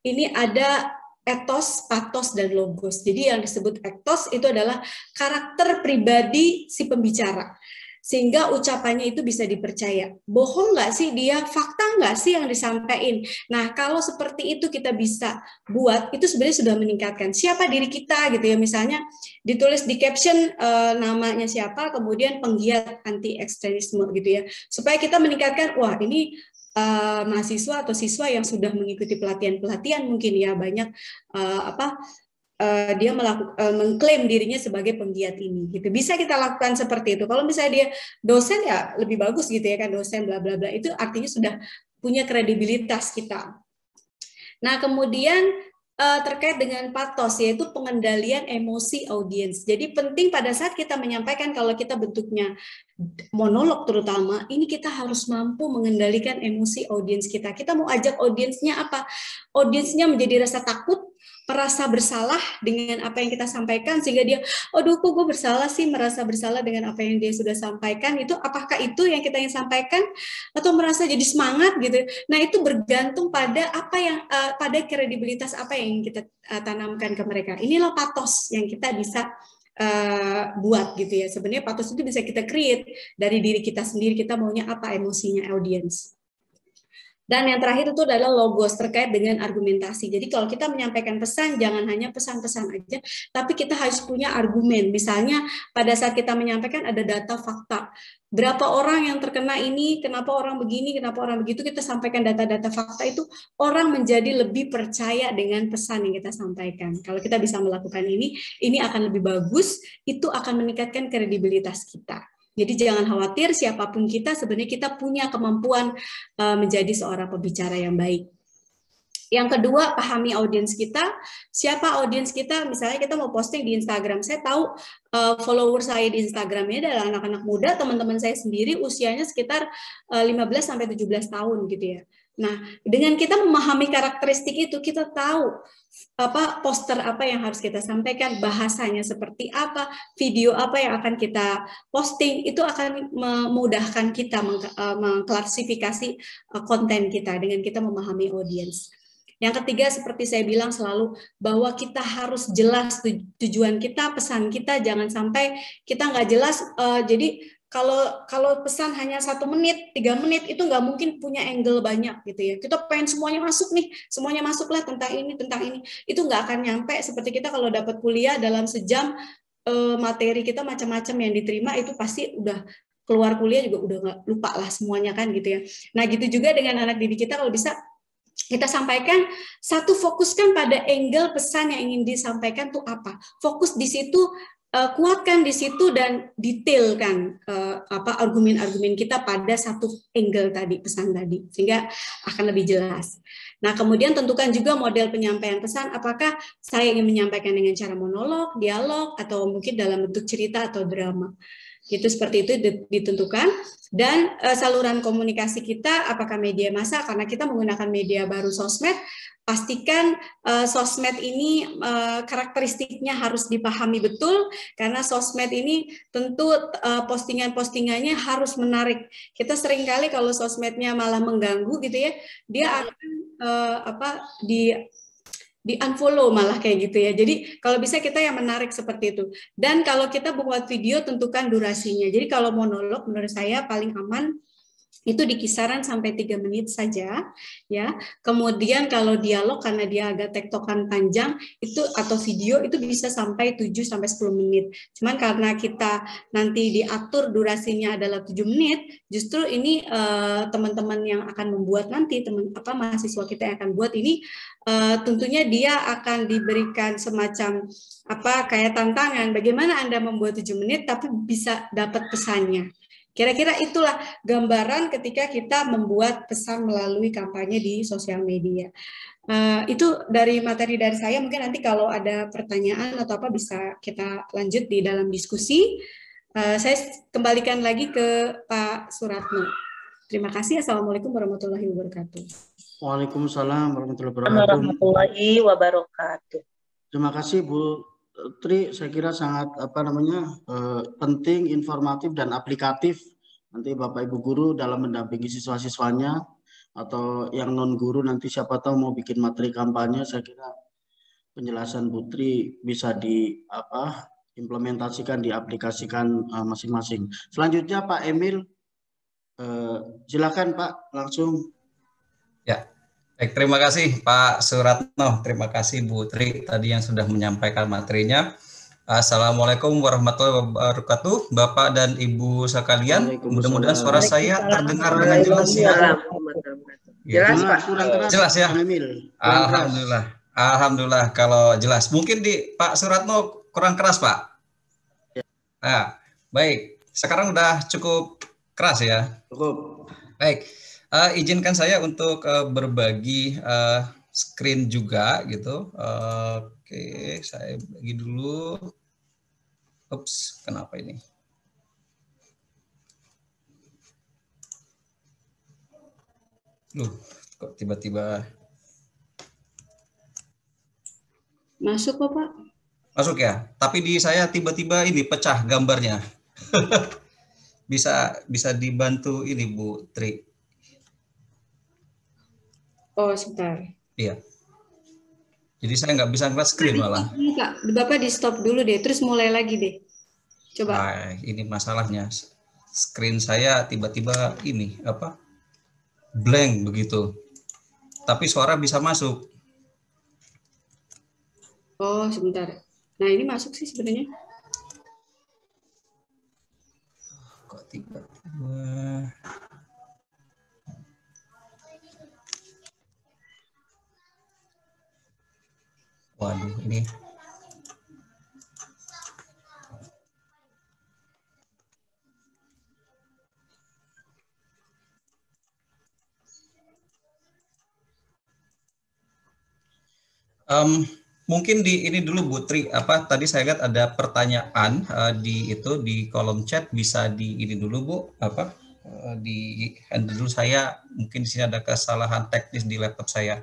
Ini ada etos, patos, dan logos. Jadi yang disebut etos itu adalah karakter pribadi si pembicara. Sehingga ucapannya itu bisa dipercaya. Bohong nggak sih dia? Fakta nggak sih yang disampaikan? Nah, kalau seperti itu kita bisa buat, itu sebenarnya sudah meningkatkan siapa diri kita gitu ya. Misalnya ditulis di caption namanya siapa, kemudian penggiat anti ekstremisme gitu ya. Supaya kita meningkatkan, wah ini mahasiswa atau siswa yang sudah mengikuti pelatihan-pelatihan mungkin ya banyak dia mengklaim dirinya sebagai penggiat ini gitu. Bisa kita lakukan seperti itu. Kalau misalnya dia dosen ya lebih bagus gitu ya kan, dosen bla bla bla, itu artinya sudah punya kredibilitas kita. Nah, kemudian terkait dengan patos, yaitu pengendalian emosi audiens. Jadi penting pada saat kita menyampaikan, kalau kita bentuknya monolog terutama, ini kita harus mampu mengendalikan emosi audiens kita. Kita mau ajak audiensnya apa? Audiensnya menjadi rasa takut, merasa bersalah dengan apa yang kita sampaikan, sehingga dia, aduh kok gue bersalah sih, merasa bersalah dengan apa yang dia sudah sampaikan. Itu apakah itu yang kita ingin sampaikan, atau merasa jadi semangat gitu? Nah itu bergantung pada apa yang pada kredibilitas apa yang kita tanamkan ke mereka. Inilah patos yang kita bisa buat gitu ya. Sebenarnya patos itu bisa kita create dari diri kita sendiri, kita maunya apa emosinya audiens. Dan yang terakhir itu adalah logos terkait dengan argumentasi. Jadi kalau kita menyampaikan pesan, jangan hanya pesan-pesan aja, tapi kita harus punya argumen. Misalnya pada saat kita menyampaikan ada data fakta. Berapa orang yang terkena ini, kenapa orang begini, kenapa orang begitu, kita sampaikan data-data fakta itu, orang menjadi lebih percaya dengan pesan yang kita sampaikan. Kalau kita bisa melakukan ini akan lebih bagus, itu akan meningkatkan kredibilitas kita. Jadi jangan khawatir, siapapun kita, sebenarnya kita punya kemampuan menjadi seorang pembicara yang baik. Yang kedua, pahami audiens kita. Siapa audiens kita? Misalnya kita mau posting di Instagram. Saya tahu follower saya di Instagram ini adalah anak-anak muda, teman-teman saya sendiri usianya sekitar 15-17 tahun gitu ya. Nah, dengan kita memahami karakteristik itu, kita tahu poster apa yang harus kita sampaikan, bahasanya seperti apa, video apa yang akan kita posting, itu akan memudahkan kita mengklasifikasi konten kita dengan kita memahami audiens. Yang ketiga, seperti saya bilang selalu, bahwa kita harus jelas tujuan kita, pesan kita, jangan sampai kita nggak jelas. Jadi kalau pesan hanya 1 menit, 3 menit, itu nggak mungkin punya angle banyak gitu ya. Kita pengen semuanya masuk nih, semuanya masuklah tentang ini, itu nggak akan nyampe. Seperti kita kalau dapat kuliah dalam sejam, materi kita macam-macam yang diterima, itu pasti udah keluar kuliah juga udah nggak lupa lah semuanya kan gitu ya. Nah gitu juga dengan anak didik kita, kalau bisa kita sampaikan fokuskan pada angle pesan yang ingin disampaikan tuh apa. Fokus di situ, kuatkan di situ dan detailkan argumen-argumen kita pada satu angle tadi, pesan tadi, sehingga akan lebih jelas. Nah, kemudian tentukan juga model penyampaian pesan, apakah saya ingin menyampaikan dengan cara monolog, dialog, atau mungkin dalam bentuk cerita atau drama. Itu seperti itu ditentukan. Dan saluran komunikasi kita, apakah media massa, karena kita menggunakan media baru sosmed, pastikan sosmed ini karakteristiknya harus dipahami betul, karena sosmed ini tentu postingan-postingannya harus menarik. Kita seringkali kalau sosmednya malah mengganggu gitu ya, dia akan di unfollow malah kayak gitu ya. Jadi kalau bisa kita yang menarik seperti itu. Dan kalau kita buat video, tentukan durasinya. Jadi kalau monolog menurut saya paling aman itu di kisaran sampai 3 menit saja ya. Kemudian kalau dialog karena dia agak tektokan panjang itu, atau video itu bisa sampai 7 sampai 10 menit. Cuman karena kita nanti diatur durasinya adalah 7 menit, justru ini teman-teman yang akan membuat nanti, mahasiswa kita yang akan buat ini, tentunya dia akan diberikan semacam kayak tantangan, bagaimana Anda membuat 7 menit tapi bisa dapat pesannya. Kira-kira itulah gambaran ketika kita membuat pesan melalui kampanye di sosial media. Itu dari materi dari saya, mungkin nanti kalau ada pertanyaan atau apa bisa kita lanjut di dalam diskusi. Saya kembalikan lagi ke Pak Suratno. Terima kasih. Assalamualaikum warahmatullahi wabarakatuh.
Waalaikumsalam warahmatullahi
wabarakatuh.
Terima kasih Bu Tri, saya kira sangat penting, informatif dan aplikatif. Nanti Bapak Ibu guru dalam mendampingi siswa-siswanya atau yang non guru nanti siapa tahu mau bikin materi kampanye, saya kira penjelasan Bu Tri bisa implementasikan, diaplikasikan masing-masing. Selanjutnya Pak Emil, silakan Pak, langsung.
Ya. Baik, terima kasih Pak Suratno, terima kasih Bu Tri tadi yang sudah menyampaikan materinya. Assalamualaikum warahmatullahi wabarakatuh, Bapak dan Ibu sekalian. Mudah-mudahan suara saya terdengar dengan jelas ya.
Jelas Pak.
Jelas ya. Alhamdulillah. Alhamdulillah kalau jelas. Mungkin di Pak Suratno kurang keras Pak. Nah, baik. Sekarang udah cukup keras ya.
Cukup.
Baik. Izinkan saya untuk berbagi screen juga gitu. Oke, saya bagi dulu. Ups, kenapa ini? Loh, kok tiba-tiba
masuk kok Pak?
Masuk ya. Tapi di saya tiba-tiba ini pecah gambarnya. bisa dibantu ini Bu Tri.
Oh, sebentar.
Iya. Jadi saya nggak bisa ngeliat screen malah.
Bapak di stop dulu deh, terus mulai lagi deh. Coba.
Nah, ini masalahnya. Screen saya tiba-tiba ini blank begitu. tapi suara bisa masuk.
Oh, sebentar. Nah, ini masuk sih sebenarnya.
Kok tiba-tiba. Waduh, ini. Mungkin di ini dulu Bu Tri, apa tadi saya lihat ada pertanyaan di kolom chat, bisa di ini dulu Bu, apa di handle dulu, saya mungkin di sini ada kesalahan teknis di laptop saya.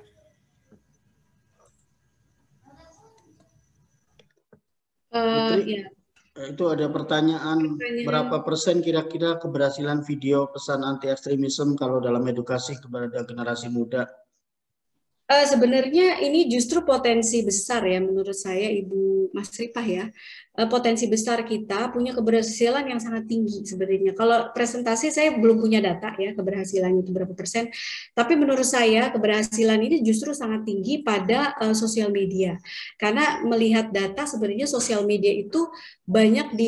Putri, itu ada pertanyaan, berapa persen kira-kira keberhasilan video pesan anti ekstremisme kalau dalam edukasi kepada generasi muda?
Sebenarnya ini justru potensi besar ya menurut saya, Ibu Mas Ripah ya. Potensi besar kita punya keberhasilan yang sangat tinggi sebenarnya. Kalau presentasi saya belum punya data ya keberhasilannya itu berapa persen. Tapi menurut saya keberhasilan ini justru sangat tinggi pada sosial media. Karena melihat data sebenarnya sosial media itu banyak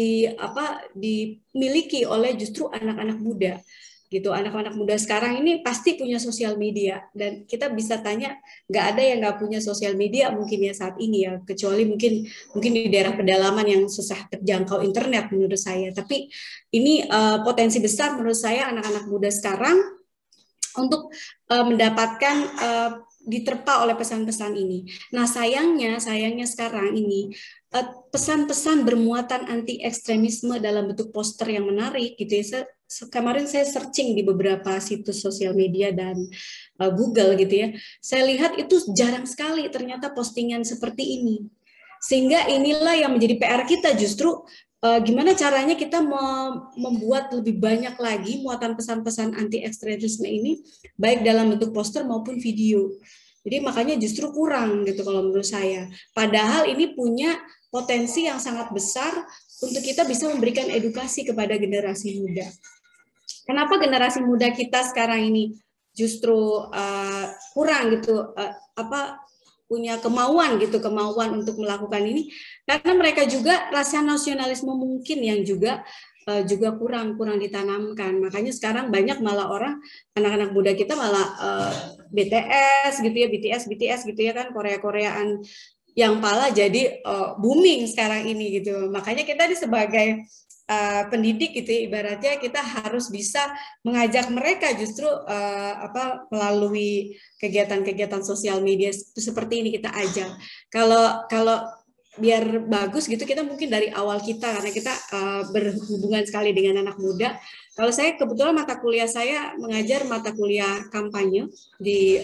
dimiliki oleh justru anak-anak muda. Gitu, anak-anak muda sekarang ini pasti punya sosial media, dan kita bisa tanya nggak ada yang nggak punya sosial media mungkin ya saat ini ya, kecuali mungkin di daerah pedalaman yang susah terjangkau internet menurut saya. Tapi ini potensi besar menurut saya anak-anak muda sekarang untuk mendapatkan diterpa oleh pesan-pesan ini. Nah, sayangnya sekarang ini pesan-pesan bermuatan anti ekstremisme dalam bentuk poster yang menarik gitu ya. Kemarin saya searching di beberapa situs sosial media dan Google gitu ya. Saya lihat itu jarang sekali ternyata postingan seperti ini. Sehingga inilah yang menjadi PR kita, justru gimana caranya kita membuat lebih banyak lagi muatan pesan-pesan anti ekstremisme ini, baik dalam bentuk poster maupun video. Jadi makanya justru kurang gitu kalau menurut saya. Padahal ini punya potensi yang sangat besar untuk kita bisa memberikan edukasi kepada generasi muda. Kenapa generasi muda kita sekarang ini justru kurang gitu punya kemauan untuk melakukan ini, karena mereka juga rasa nasionalisme mungkin yang juga kurang ditanamkan. Makanya sekarang banyak malah anak-anak muda kita malah BTS gitu ya, BTS gitu ya kan, Korea-Koreaan yang malah jadi booming sekarang ini gitu. Makanya kita sebagai pendidik gitu ya, ibaratnya kita harus bisa mengajak mereka justru melalui kegiatan-kegiatan sosial media seperti ini kita ajak. Kalau biar bagus gitu, kita mungkin dari awal kita, karena kita berhubungan sekali dengan anak muda. Kalau saya kebetulan mata kuliah saya mengajar mata kuliah kampanye di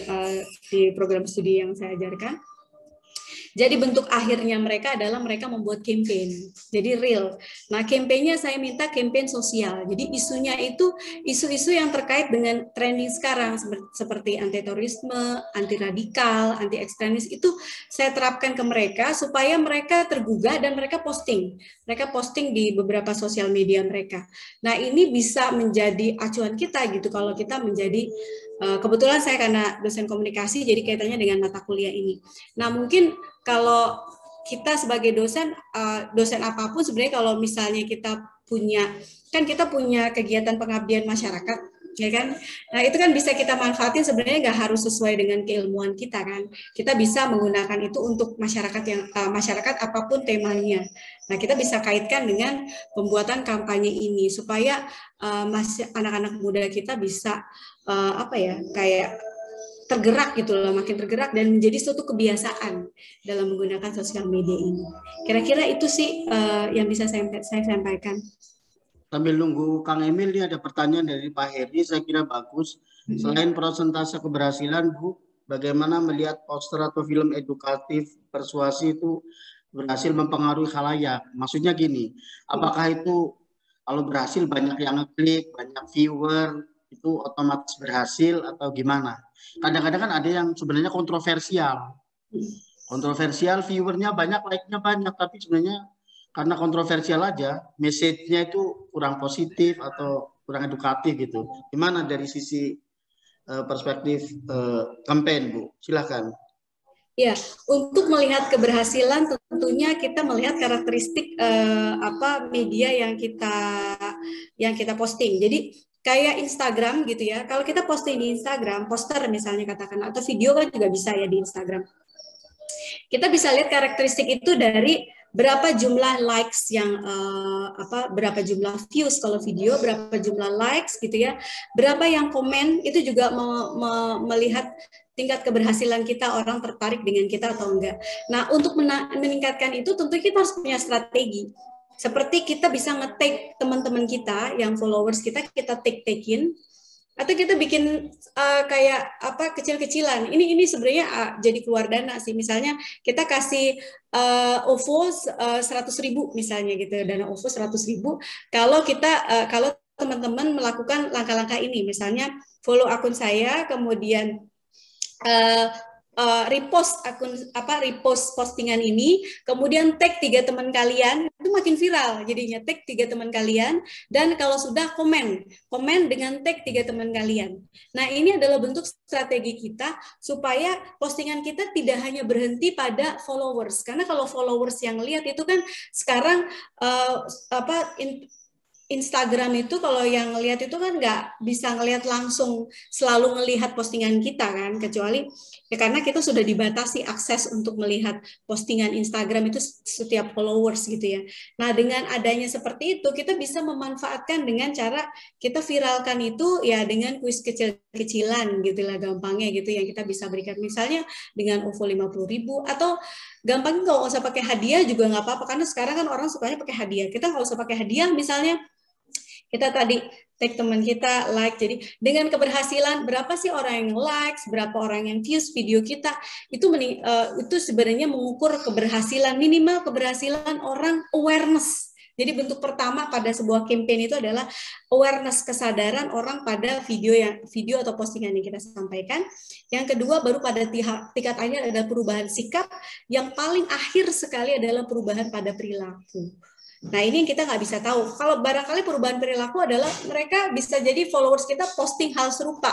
program studi yang saya ajarkan. Jadi bentuk akhirnya mereka adalah mereka membuat campaign, jadi real. Nah, campaignnya saya minta campaign sosial. Jadi isunya itu isu-isu yang terkait dengan trending sekarang seperti anti terorisme, anti radikal, anti ekstremis, itu saya terapkan ke mereka supaya mereka tergugah dan mereka posting. Mereka posting di beberapa sosial media mereka. Nah, ini bisa menjadi acuan kita gitu kalau kita menjadi kebetulan saya karena dosen komunikasi, jadi kaitannya dengan mata kuliah ini. Nah, mungkin kalau kita sebagai dosen apapun sebenarnya, kalau misalnya kita punya kegiatan pengabdian masyarakat, ya kan? Nah, itu kan bisa kita manfaatin, sebenarnya nggak harus sesuai dengan keilmuan kita kan. Kita bisa menggunakan itu untuk masyarakat apapun temanya. Nah, kita bisa kaitkan dengan pembuatan kampanye ini supaya anak-anak muda kita bisa kayak tergerak gitu loh, makin tergerak dan menjadi suatu kebiasaan dalam menggunakan sosial media ini. Kira-kira itu sih yang bisa saya sampaikan.
Sambil nunggu Kang Emil, ini ada pertanyaan dari Pak Heri, saya kira bagus. Selain persentase keberhasilan, Bu, bagaimana melihat poster atau film edukatif persuasi itu berhasil mempengaruhi khalayak? Maksudnya gini, apakah itu kalau berhasil banyak yang ngeklik, banyak viewer, itu otomatis berhasil atau gimana? Kadang-kadang kan ada yang sebenarnya kontroversial, viewernya banyak, like-nya banyak, tapi sebenarnya karena kontroversial aja, message-nya itu kurang positif atau kurang edukatif gitu. Gimana dari sisi perspektif campaign, Bu. Silakan.
Ya, untuk melihat keberhasilan tentunya kita melihat karakteristik media yang kita posting. Jadi kayak Instagram gitu ya. Kalau kita posting di Instagram, poster misalnya katakan atau video kan juga bisa ya di Instagram. Kita bisa lihat karakteristik itu dari berapa jumlah likes yang berapa jumlah views kalau video, berapa jumlah likes gitu ya, berapa yang komen, itu juga melihat tingkat keberhasilan kita, orang tertarik dengan kita atau enggak. Nah, untuk meningkatkan itu tentu kita harus punya strategi. Seperti kita bisa nge-tag teman-teman kita yang followers kita tag-tagin, atau kita bikin kayak kecil-kecilan. Ini sebenarnya jadi keluar dana sih. Misalnya kita kasih OVO 100.000 misalnya gitu, dana OVO 100.000. Kalau teman-teman melakukan langkah-langkah ini, misalnya follow akun saya, kemudian repost repost postingan ini, kemudian tag 3 teman kalian, itu makin viral jadinya. Tag 3 teman kalian, dan kalau sudah komen dengan tag 3 teman kalian. Nah, ini adalah bentuk strategi kita supaya postingan kita tidak hanya berhenti pada followers, karena kalau followers yang lihat itu kan sekarang Instagram itu kalau yang ngelihat itu kan nggak bisa ngelihat langsung selalu ngelihat postingan kita kan, kecuali ya karena kita sudah dibatasi akses untuk melihat postingan Instagram itu setiap followers gitu ya. Nah, dengan adanya seperti itu kita bisa memanfaatkan dengan cara kita viralkan itu ya dengan kuis kecil-kecilan gitu lah gampangnya gitu yang kita bisa berikan, misalnya dengan OVO 50.000 atau gampang nggak usah pakai hadiah juga nggak apa-apa, karena sekarang kan orang sukanya pakai hadiah. Kita nggak usah pakai hadiah, misalnya kita tadi tag teman kita, like. Jadi dengan keberhasilan berapa sih orang yang likes, berapa orang yang views video kita, itu sebenarnya mengukur keberhasilan, minimal keberhasilan orang awareness. Jadi bentuk pertama pada sebuah campaign itu adalah awareness, kesadaran orang pada video atau postingan yang kita sampaikan. Yang kedua baru pada tingkat akhir adalah perubahan sikap. Yang paling akhir sekali adalah perubahan pada perilaku. Nah, ini yang kita nggak bisa tahu. Kalau barangkali perubahan perilaku adalah mereka bisa jadi followers kita posting hal serupa,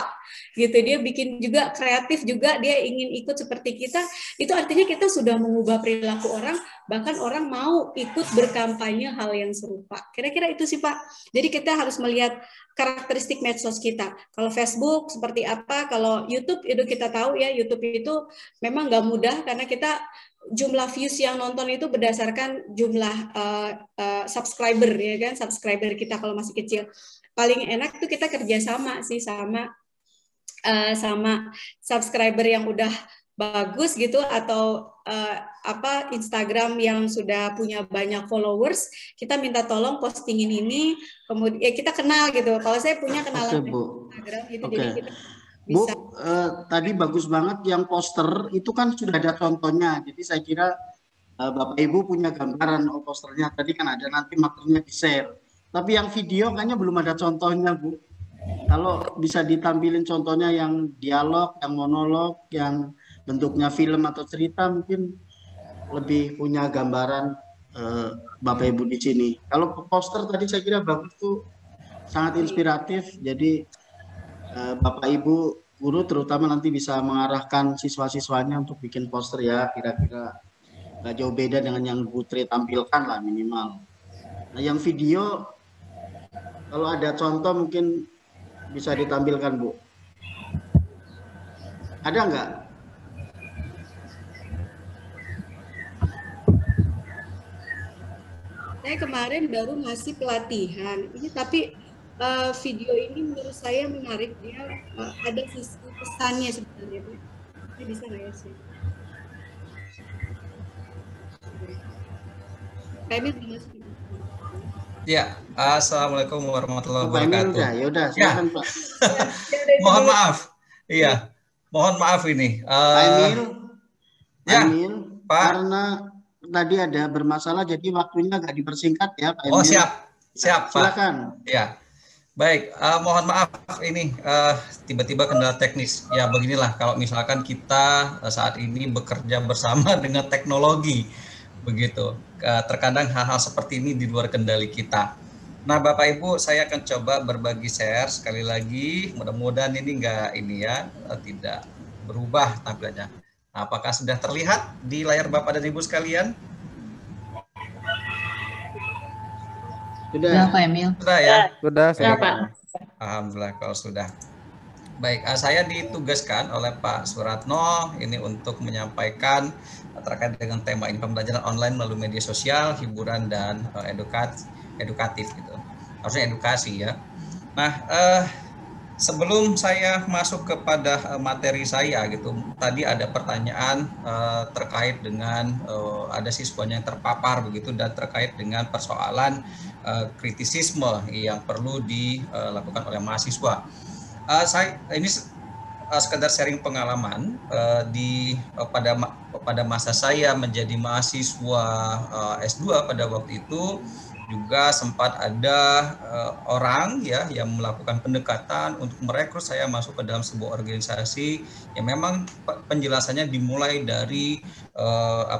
gitu. Dia bikin juga kreatif juga, dia ingin ikut seperti kita. Itu artinya kita sudah mengubah perilaku orang, bahkan orang mau ikut berkampanye hal yang serupa. Kira-kira itu sih, Pak. Jadi kita harus melihat karakteristik medsos kita. Kalau Facebook seperti apa, kalau YouTube itu kita tahu ya, YouTube itu memang nggak mudah karena kita jumlah views yang nonton itu berdasarkan jumlah subscriber ya kan, subscriber kita kalau masih kecil. Paling enak tuh kita kerjasama sih sama subscriber yang udah bagus gitu, atau Instagram yang sudah punya banyak followers, kita minta tolong postingin ini, kemudian ya kita kenal gitu. Kalau saya punya kenalan Instagram gitu, jadi kita
Bu, tadi bagus banget yang poster itu kan sudah ada contohnya. Jadi saya kira Bapak Ibu punya gambaran posternya. Tadi kan ada, nanti materinya di-share. Tapi yang video kayaknya belum ada contohnya, Bu. Kalau bisa ditampilin contohnya yang dialog, yang monolog, yang bentuknya film atau cerita, mungkin lebih punya gambaran Bapak Ibu di sini. Kalau poster tadi saya kira bagus tuh, sangat inspiratif. Jadi Bapak Ibu guru terutama nanti bisa mengarahkan siswa-siswanya untuk bikin poster ya, kira-kira nggak jauh beda dengan yang Bu Tri tampilkan lah minimal. Nah, yang video kalau ada contoh mungkin bisa ditampilkan, Bu. Ada nggak?
Saya kemarin baru ngasih pelatihan ini, tapi video ini menurut saya menarik. Dia ada sisi pesannya sebenarnya, Bu. Ini bisa nggak ya sih? Kayaknya dimasukin.
Ya, assalamualaikum warahmatullahi wabarakatuh.
Ya udah, silakan Pak.
Mohon maaf. Iya, mohon maaf ini.
Pak Emil,
ya, Pak.
Karena tadi ada bermasalah, jadi waktunya agak dipersingkat ya, Pak Emil.
Oh siap, Pak.
Silakan.
Ya. Baik, mohon maaf ini tiba-tiba kendala teknis. Ya beginilah kalau misalkan kita saat ini bekerja bersama dengan teknologi, begitu. Terkadang hal-hal seperti ini di luar kendali kita. Nah, Bapak Ibu, saya akan coba berbagi share sekali lagi. Mudah-mudahan ini tidak berubah tampilannya. Nah, apakah sudah terlihat di layar Bapak dan Ibu sekalian?
Sudah.
Pak Emil.
Sudah ya?
Sudah,
Pak.
Alhamdulillah kalau sudah. Baik, saya ditugaskan oleh Pak Suratno ini untuk menyampaikan terkait dengan tema ini, pembelajaran online melalui media sosial, hiburan dan edukatif gitu. Harusnya edukasi ya. Nah, sebelum saya masuk kepada materi saya gitu, tadi ada pertanyaan terkait dengan ada siswanya yang terpapar begitu dan terkait dengan persoalan kritisisme yang perlu dilakukan oleh mahasiswa. Saya ini sekedar sharing pengalaman pada masa saya menjadi mahasiswa S2 pada waktu itu juga sempat ada orang ya yang melakukan pendekatan untuk merekrut saya masuk ke dalam sebuah organisasi yang memang penjelasannya dimulai dari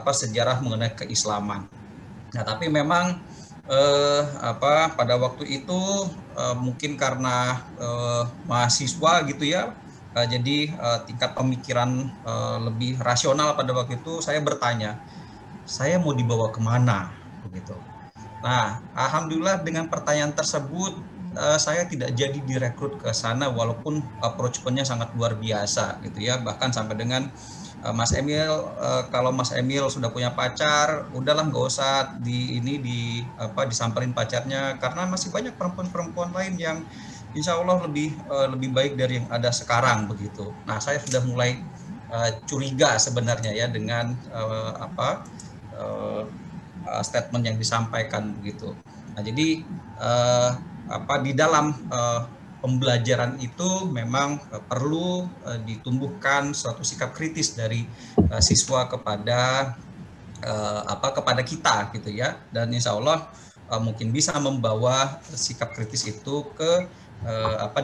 sejarah mengenai keislaman. Nah, tapi memang pada waktu itu mungkin karena mahasiswa gitu ya, jadi tingkat pemikiran lebih rasional pada waktu itu saya bertanya, saya mau dibawa kemana begitu. Nah, alhamdulillah dengan pertanyaan tersebut saya tidak jadi direkrut ke sana walaupun approach-nya sangat luar biasa gitu ya, bahkan sampai dengan Mas Emil, kalau Mas Emil sudah punya pacar, udahlah nggak usah disamperin pacarnya karena masih banyak perempuan-perempuan lain yang insya Allah lebih baik dari yang ada sekarang begitu. Nah, saya sudah mulai curiga sebenarnya ya dengan statement yang disampaikan begitu. Nah, jadi di dalam pembelajaran itu memang perlu ditumbuhkan suatu sikap kritis dari siswa kepada kita gitu ya, dan insya Allah mungkin bisa membawa sikap kritis itu ke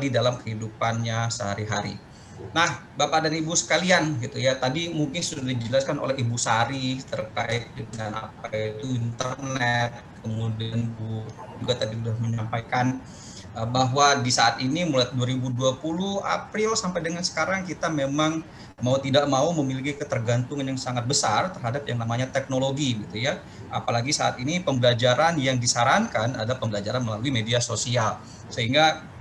di dalam kehidupannya sehari-hari. Nah, Bapak dan Ibu sekalian gitu ya, tadi mungkin sudah dijelaskan oleh Ibu Sari terkait dengan apa itu internet, kemudian Bu juga tadi sudah menyampaikan bahwa di saat ini mulai 2020 April sampai dengan sekarang kita memang mau tidak mau memiliki ketergantungan yang sangat besar terhadap yang namanya teknologi gitu ya. Apalagi saat ini pembelajaran yang disarankan ada pembelajaran melalui media sosial. Sehingga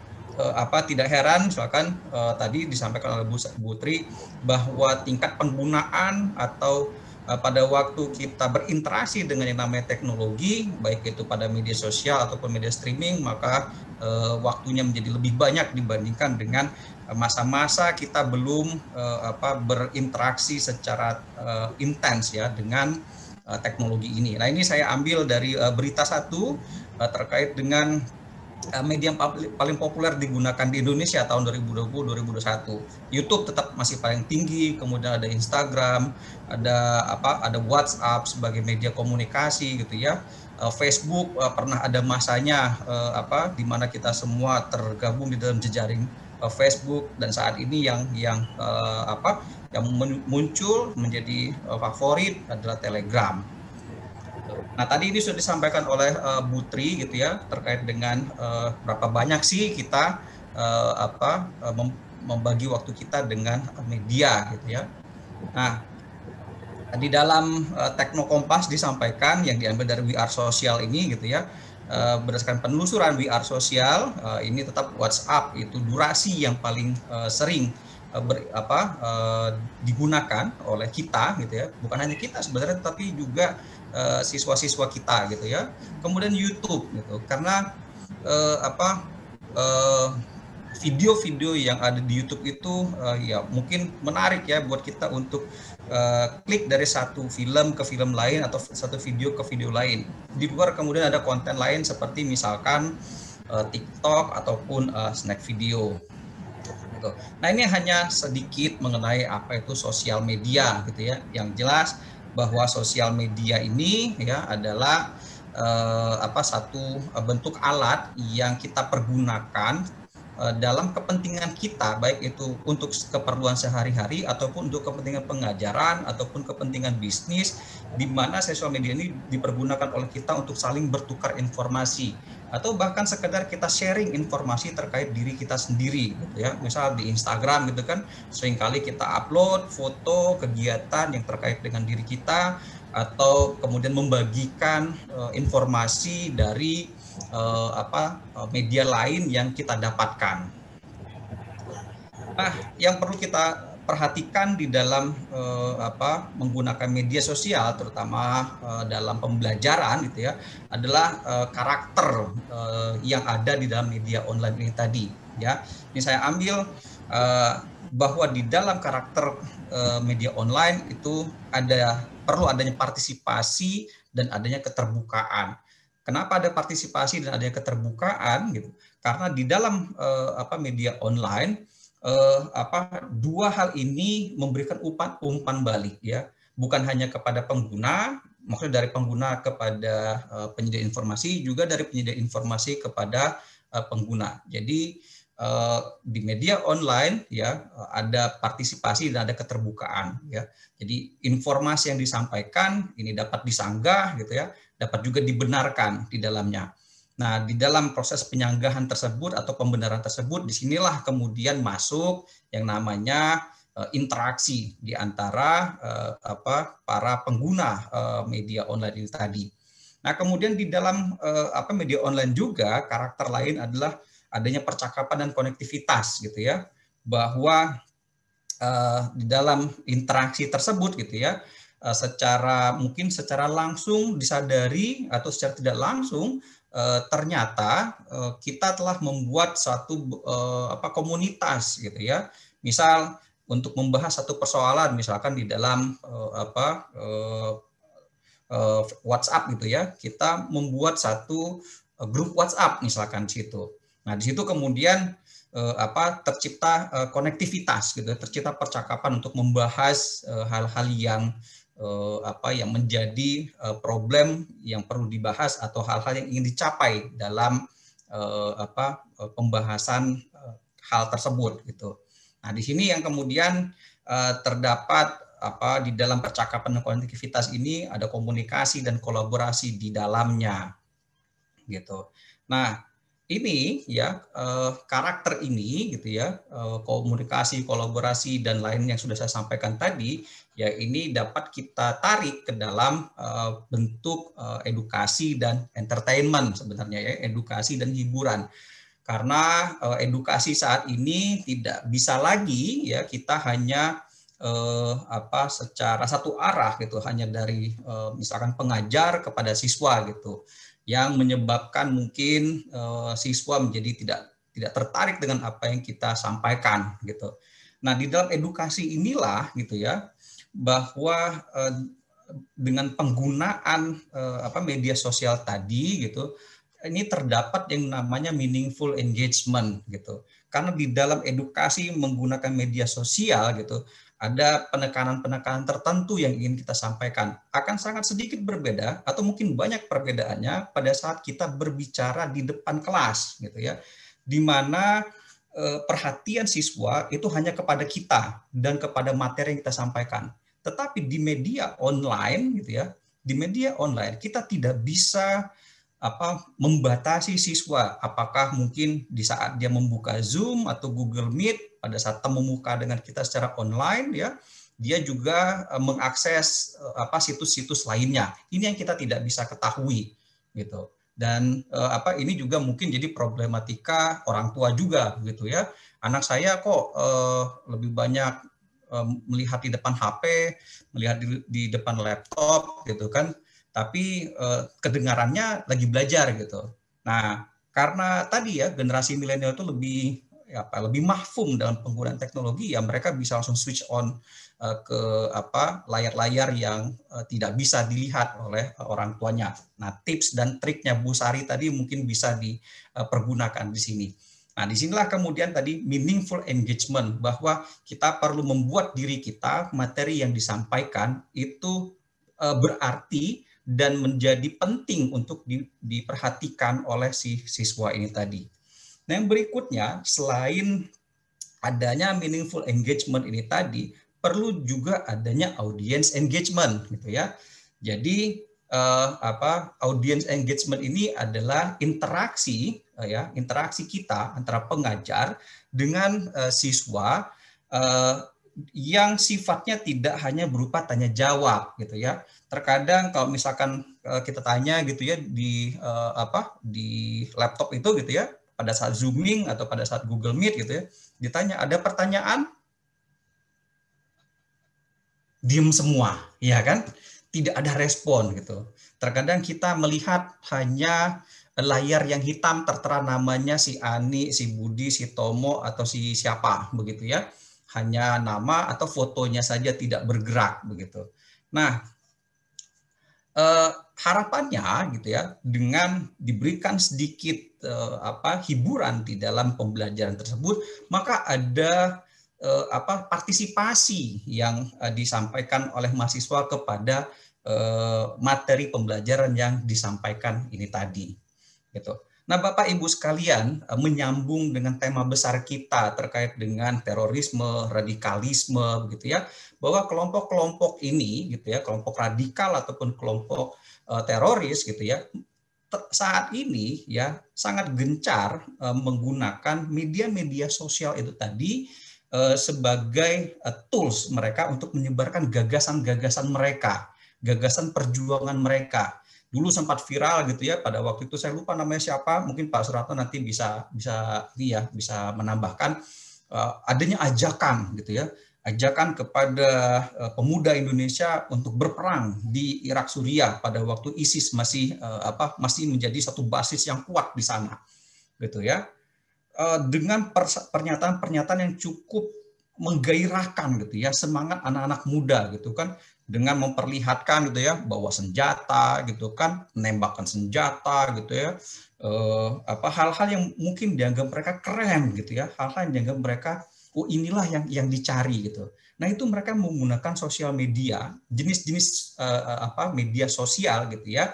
tidak heran misalkan tadi disampaikan oleh Bu Tri bahwa tingkat penggunaan atau pada waktu kita berinteraksi dengan yang namanya teknologi, baik itu pada media sosial ataupun media streaming, maka waktunya menjadi lebih banyak dibandingkan dengan masa-masa kita belum berinteraksi secara intens ya dengan teknologi ini. Nah, ini saya ambil dari berita satu terkait dengan media yang paling populer digunakan di Indonesia tahun 2020-2021. YouTube tetap masih paling tinggi, kemudian ada Instagram, ada WhatsApp sebagai media komunikasi gitu ya. Facebook pernah ada masanya di mana kita semua tergabung di dalam jejaring Facebook, dan saat ini yang muncul menjadi favorit adalah Telegram. Nah, tadi ini sudah disampaikan oleh Bu Tri gitu ya terkait dengan berapa banyak sih kita membagi waktu kita dengan media gitu ya. Nah, di dalam Tekno Kompas disampaikan yang diambil dari We Are Social ini gitu ya, berdasarkan penelusuran We Are Social ini tetap WhatsApp itu durasi yang paling sering digunakan oleh kita gitu ya, bukan hanya kita sebenarnya tapi juga siswa-siswa kita gitu ya. Kemudian YouTube gitu, karena video-video yang ada di YouTube itu ya mungkin menarik ya buat kita untuk klik dari satu film ke film lain atau satu video ke video lain. Di luar kemudian ada konten lain seperti misalkan TikTok ataupun snack video. Gitu. Nah, ini hanya sedikit mengenai apa itu sosial media gitu ya. Yang jelas bahwa sosial media ini ya adalah satu bentuk alat yang kita pergunakan dalam kepentingan kita, baik itu untuk keperluan sehari-hari ataupun untuk kepentingan pengajaran ataupun kepentingan bisnis, di mana sosial media ini dipergunakan oleh kita untuk saling bertukar informasi atau bahkan sekedar kita sharing informasi terkait diri kita sendiri gitu ya. Misal di Instagram gitu kan, seringkali kita upload foto kegiatan yang terkait dengan diri kita atau kemudian membagikan informasi dari media lain yang kita dapatkan. Nah, yang perlu kita perhatikan di dalam menggunakan media sosial, terutama dalam pembelajaran gitu ya, adalah karakter yang ada di dalam media online ini tadi. Ya, ini saya ambil bahwa di dalam karakter media online itu perlu adanya partisipasi dan adanya keterbukaan. Kenapa ada partisipasi dan adanya keterbukaan gitu? Karena di dalam media online dua hal ini memberikan umpan balik ya, bukan hanya kepada pengguna, maksudnya dari pengguna kepada penyedia informasi, juga dari penyedia informasi kepada pengguna. Jadi di media online ya ada partisipasi dan ada keterbukaan ya. Jadi informasi yang disampaikan ini dapat disanggah gitu ya, dapat juga dibenarkan di dalamnya. Nah, di dalam proses penyanggahan tersebut atau pembenaran tersebut, disinilah kemudian masuk yang namanya interaksi di antara para pengguna media online ini tadi. Nah, kemudian di dalam media online juga karakter lain adalah adanya percakapan dan konektivitas gitu ya, bahwa di dalam interaksi tersebut gitu ya, mungkin secara langsung disadari atau secara tidak langsung ternyata kita telah membuat suatu komunitas gitu ya. Misal untuk membahas satu persoalan, misalkan di dalam WhatsApp gitu ya, kita membuat satu grup WhatsApp misalkan di situ. Nah, di situ kemudian tercipta konektivitas gitu, tercipta percakapan untuk membahas hal-hal yang menjadi problem yang perlu dibahas atau hal-hal yang ingin dicapai dalam pembahasan hal tersebut gitu. Nah, di sini yang kemudian terdapat di dalam percakapan dan konektivitas ini ada komunikasi dan kolaborasi di dalamnya gitu. Nah, ini ya karakter ini gitu ya, komunikasi, kolaborasi dan lain yang sudah saya sampaikan tadi ya, ini dapat kita tarik ke dalam bentuk edukasi dan entertainment sebenarnya ya, edukasi dan hiburan. Karena edukasi saat ini tidak bisa lagi ya kita hanya secara satu arah gitu, hanya dari misalkan pengajar kepada siswa gitu, yang menyebabkan mungkin siswa menjadi tidak tertarik dengan apa yang kita sampaikan gitu. Nah, di dalam edukasi inilah gitu ya, bahwa dengan penggunaan media sosial tadi gitu, ini terdapat yang namanya meaningful engagement gitu. Karena di dalam edukasi menggunakan media sosial gitu, ada penekanan-penekanan tertentu yang ingin kita sampaikan. Akan sangat sedikit berbeda atau mungkin banyak perbedaannya pada saat kita berbicara di depan kelas gitu ya, di mana perhatian siswa itu hanya kepada kita dan kepada materi yang kita sampaikan. Tetapi di media online gitu ya, di media online kita tidak bisa membatasi siswa, apakah mungkin di saat dia membuka Zoom atau Google Meet pada saat temu muka dengan kita secara online ya, dia juga mengakses situs-situs lainnya. Ini yang kita tidak bisa ketahui gitu. Dan ini juga mungkin jadi problematika orang tua juga gitu ya. Anak saya kok lebih banyak melihat di depan HP, melihat di depan laptop gitu kan. Tapi kedengarannya lagi belajar gitu. Nah, karena tadi ya generasi milenial itu lebih mahfum dalam penggunaan teknologi ya, mereka bisa langsung switch on ke layar-layar yang tidak bisa dilihat oleh orang tuanya. Nah, tips dan triknya Bu Sari tadi mungkin bisa dipergunakan di sini. Nah, disinilah kemudian tadi meaningful engagement, bahwa kita perlu membuat diri kita, materi yang disampaikan itu berarti dan menjadi penting untuk diperhatikan oleh si siswa ini tadi. Nah, yang berikutnya, selain adanya meaningful engagement ini tadi, perlu juga adanya audience engagement gitu ya. Jadi audience engagement ini adalah interaksi interaksi kita antara pengajar dengan siswa yang sifatnya tidak hanya berupa tanya jawab gitu ya. Terkadang kalau misalkan kita tanya gitu ya di laptop itu gitu ya, pada saat Zooming atau pada saat Google Meet gitu ya, ditanya ada pertanyaan, diem semua, ya kan? Tidak ada respon gitu. Terkadang kita melihat hanya layar yang hitam tertera namanya si Ani, si Budi, si Tomo atau si siapa begitu ya. Hanya nama atau fotonya saja tidak bergerak begitu. Nah, harapannya gitu ya, dengan diberikan sedikit hiburan di dalam pembelajaran tersebut, maka ada partisipasi yang disampaikan oleh mahasiswa kepada materi pembelajaran yang disampaikan ini tadi gitu. Nah, Bapak Ibu sekalian, menyambung dengan tema besar kita terkait dengan terorisme, radikalisme begitu ya, bahwa kelompok-kelompok ini gitu ya, kelompok radikal ataupun kelompok teroris gitu ya, saat ini ya sangat gencar menggunakan media-media sosial itu tadi sebagai tools mereka untuk menyebarkan gagasan-gagasan mereka, gagasan perjuangan mereka. Dulu sempat viral gitu ya, pada waktu itu saya lupa namanya siapa, mungkin Pak Suratno nanti bisa menambahkan adanya ajakan gitu ya, ajakan kepada pemuda Indonesia untuk berperang di Irak Suriah pada waktu ISIS masih menjadi satu basis yang kuat di sana gitu ya. Dengan pernyataan-pernyataan yang cukup menggairahkan gitu ya, semangat anak-anak muda gitu kan, dengan memperlihatkan gitu ya bawa senjata gitu kan, menembakkan senjata gitu ya, hal-hal yang mungkin dianggap mereka keren gitu ya, hal-hal yang dianggap mereka inilah yang dicari gitu. Nah, itu mereka menggunakan sosial media, jenis-jenis media sosial gitu ya,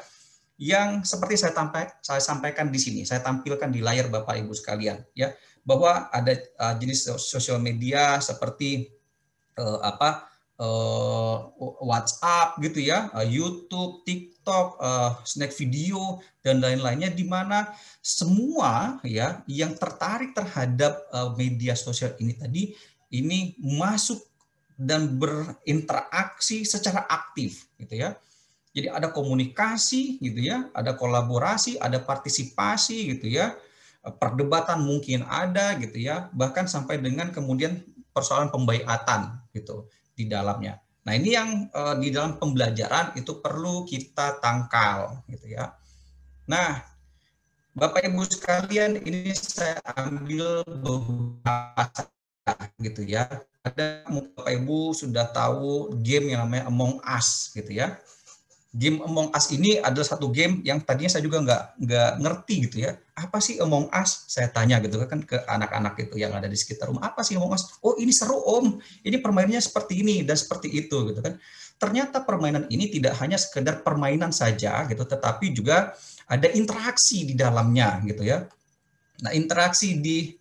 yang seperti saya sampaikan di sini, saya tampilkan di layar Bapak Ibu sekalian ya, bahwa ada jenis sosial media seperti WhatsApp gitu ya, YouTube, TikTok, snack video dan lain-lainnya, di mana semua ya yang tertarik terhadap media sosial ini tadi ini masuk dan berinteraksi secara aktif gitu ya. Jadi ada komunikasi gitu ya, ada kolaborasi, ada partisipasi gitu ya, perdebatan mungkin ada gitu ya, bahkan sampai dengan kemudian persoalan pembaiatan gitu di dalamnya. Nah, ini yang di dalam pembelajaran itu perlu kita tangkal gitu ya. Nah, Bapak Ibu sekalian, ini saya ambil beberapa gitu ya. Ada Bapak Ibu sudah tahu game yang namanya Among Us gitu ya. Game Among Us ini adalah satu game yang tadinya saya juga nggak ngerti gitu ya. Apa sih Among Us? Saya tanya gitu kan ke anak-anak itu yang ada di sekitar rumah. Apa sih Among Us? Oh, ini seru Om. Ini permainannya seperti ini dan seperti itu gitu kan. Ternyata permainan ini tidak hanya sekedar permainan saja gitu, tetapi juga ada interaksi di dalamnya gitu ya. Nah, interaksi di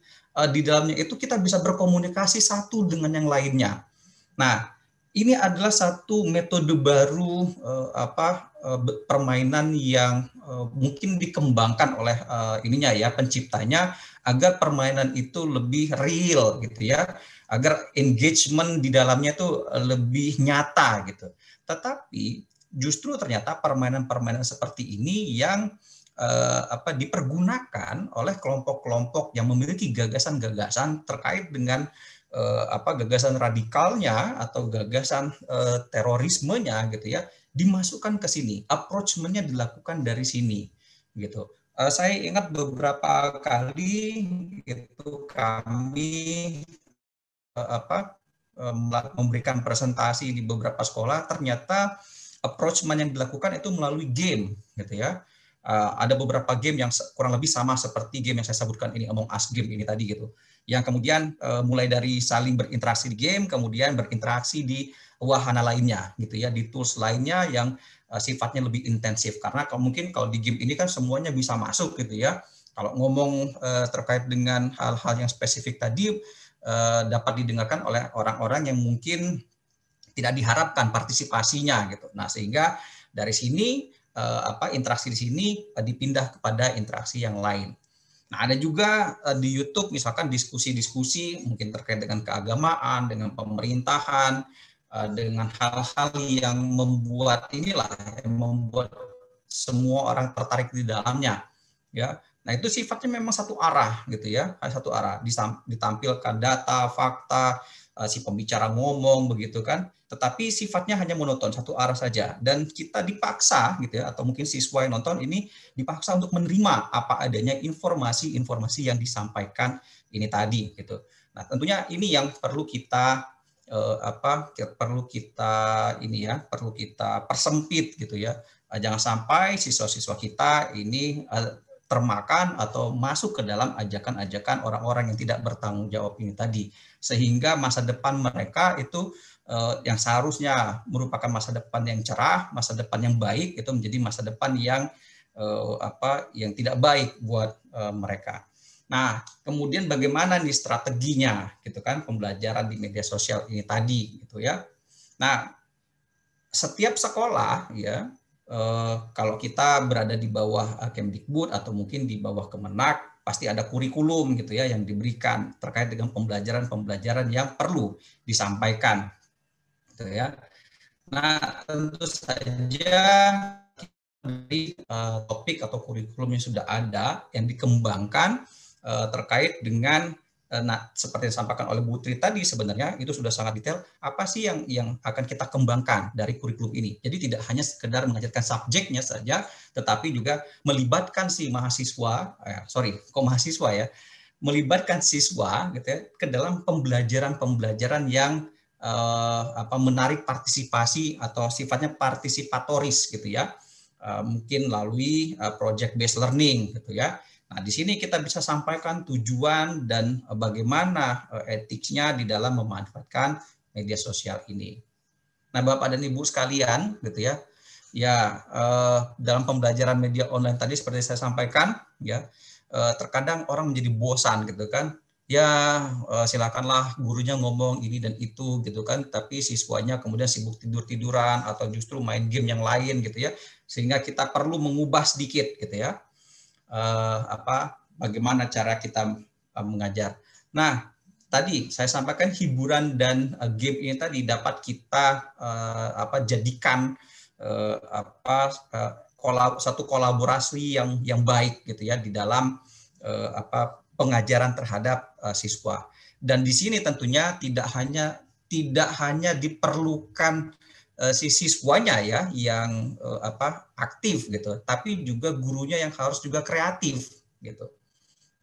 dalamnya itu kita bisa berkomunikasi satu dengan yang lainnya. Nah, ini adalah satu metode baru permainan yang mungkin dikembangkan oleh penciptanya, agar permainan itu lebih real gitu ya, agar engagement di dalamnya itu lebih nyata gitu. Tetapi justru ternyata permainan-permainan seperti ini yang dipergunakan oleh kelompok-kelompok yang memiliki gagasan-gagasan terkait dengan gagasan radikalnya atau gagasan terorismenya gitu ya, dimasukkan ke sini, approach-nya dilakukan dari sini gitu. Saya ingat beberapa kali itu kami memberikan presentasi di beberapa sekolah, ternyata approach-nya yang dilakukan itu melalui game gitu ya. Ada beberapa game yang kurang lebih sama seperti game yang saya sebutkan ini, Among Us game ini tadi gitu, yang kemudian mulai dari saling berinteraksi di game, kemudian berinteraksi di wahana lainnya gitu ya, di tools lainnya yang sifatnya lebih intensif, karena mungkin kalau di game ini kan semuanya bisa masuk gitu ya, Kalau ngomong terkait dengan hal-hal yang spesifik tadi dapat didengarkan oleh orang-orang yang mungkin tidak diharapkan partisipasinya gitu. Nah, sehingga dari sini interaksi di sini dipindah kepada interaksi yang lain. Nah, ada juga di YouTube misalkan diskusi-diskusi mungkin terkait dengan keagamaan, dengan pemerintahan, dengan hal-hal yang membuat semua orang tertarik di dalamnya, ya. Nah, itu sifatnya memang satu arah gitu ya, satu arah, ditampilkan data, fakta, si pembicara ngomong begitu kan, tetapi sifatnya hanya monoton, satu arah saja, dan kita dipaksa gitu ya, atau mungkin siswa yang nonton ini dipaksa untuk menerima apa adanya informasi-informasi yang disampaikan ini tadi gitu. Nah, tentunya ini yang perlu kita perlu kita persempit gitu ya. Jangan sampai siswa-siswa kita ini termakan atau masuk ke dalam ajakan-ajakan orang-orang yang tidak bertanggung jawab ini tadi, sehingga masa depan mereka itu yang seharusnya merupakan masa depan yang cerah, masa depan yang baik, itu menjadi masa depan yang yang tidak baik buat mereka. Nah, kemudian bagaimana nih strateginya gitu kan, pembelajaran di media sosial ini tadi gitu ya. Nah, setiap sekolah ya, kalau kita berada di bawah Kemdikbud atau mungkin di bawah Kemenak, pasti ada kurikulum gitu ya yang diberikan terkait dengan pembelajaran-pembelajaran yang perlu disampaikan gitu ya. Nah, tentu saja dari topik atau kurikulum yang sudah ada yang dikembangkan terkait dengan seperti yang disampaikan oleh Bu Tri tadi, sebenarnya itu sudah sangat detail apa sih yang akan kita kembangkan dari kurikulum ini. Jadi tidak hanya sekedar mengajarkan subjeknya saja, tetapi juga melibatkan si mahasiswa, mahasiswa ya, melibatkan siswa gitu ya, ke dalam pembelajaran yang menarik partisipasi atau sifatnya partisipatoris gitu ya, mungkin melalui project based learning gitu ya. Nah, di sini kita bisa sampaikan tujuan dan bagaimana etiknya di dalam memanfaatkan media sosial ini. Nah, Bapak dan Ibu sekalian, gitu ya, dalam pembelajaran media online tadi seperti saya sampaikan, ya, terkadang orang menjadi bosan, gitu kan. Ya, silakanlah gurunya ngomong ini dan itu, gitu kan. Tapi siswanya kemudian sibuk tidur-tiduran atau justru main game yang lain, gitu ya. Sehingga kita perlu mengubah sedikit, gitu ya. Bagaimana cara kita mengajar. Nah, tadi saya sampaikan hiburan dan game ini tadi dapat kita jadikan satu kolaborasi yang baik gitu ya di dalam pengajaran terhadap siswa. Dan di sini tentunya tidak hanya diperlukan si siswanya ya yang aktif gitu, tapi juga gurunya yang harus juga kreatif gitu.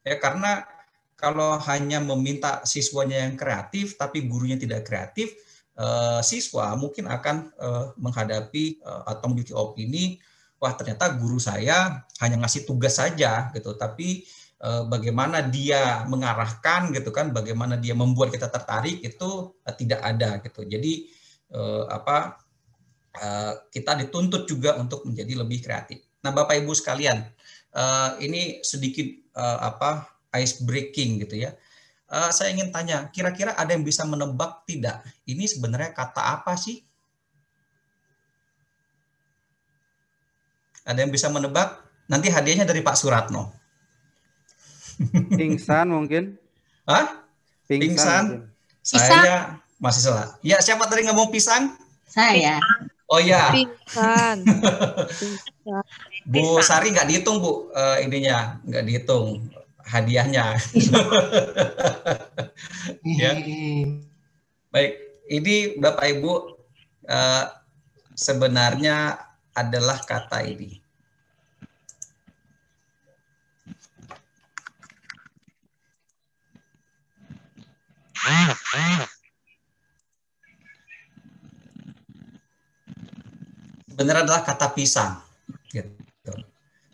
Ya, karena kalau hanya meminta siswanya yang kreatif tapi gurunya tidak kreatif, siswa mungkin akan menghadapi atau memiliki opini, wah ternyata guru saya hanya ngasih tugas saja gitu, tapi bagaimana dia mengarahkan gitu kan, bagaimana dia membuat kita tertarik itu tidak ada gitu. Jadi kita dituntut juga untuk menjadi lebih kreatif. Nah, Bapak Ibu sekalian, ini sedikit ice breaking gitu ya. Saya ingin tanya, kira-kira ada yang bisa menebak tidak? Ini sebenarnya kata apa sih? Ada yang bisa menebak? Nanti hadiahnya dari Pak Suratno.
Pingsan mungkin?
Hah? Pingsan? Saya masih salah. Ya, siapa tadi ngomong pisang?
Saya.
Oh ya.
Pingsan.
Bu Sari nggak dihitung Bu, ininya nggak dihitung hadiahnya. Ya. Baik, ini Bapak Ibu sebenarnya adalah kata ini. Sebenarnya adalah kata pisang. Gitu.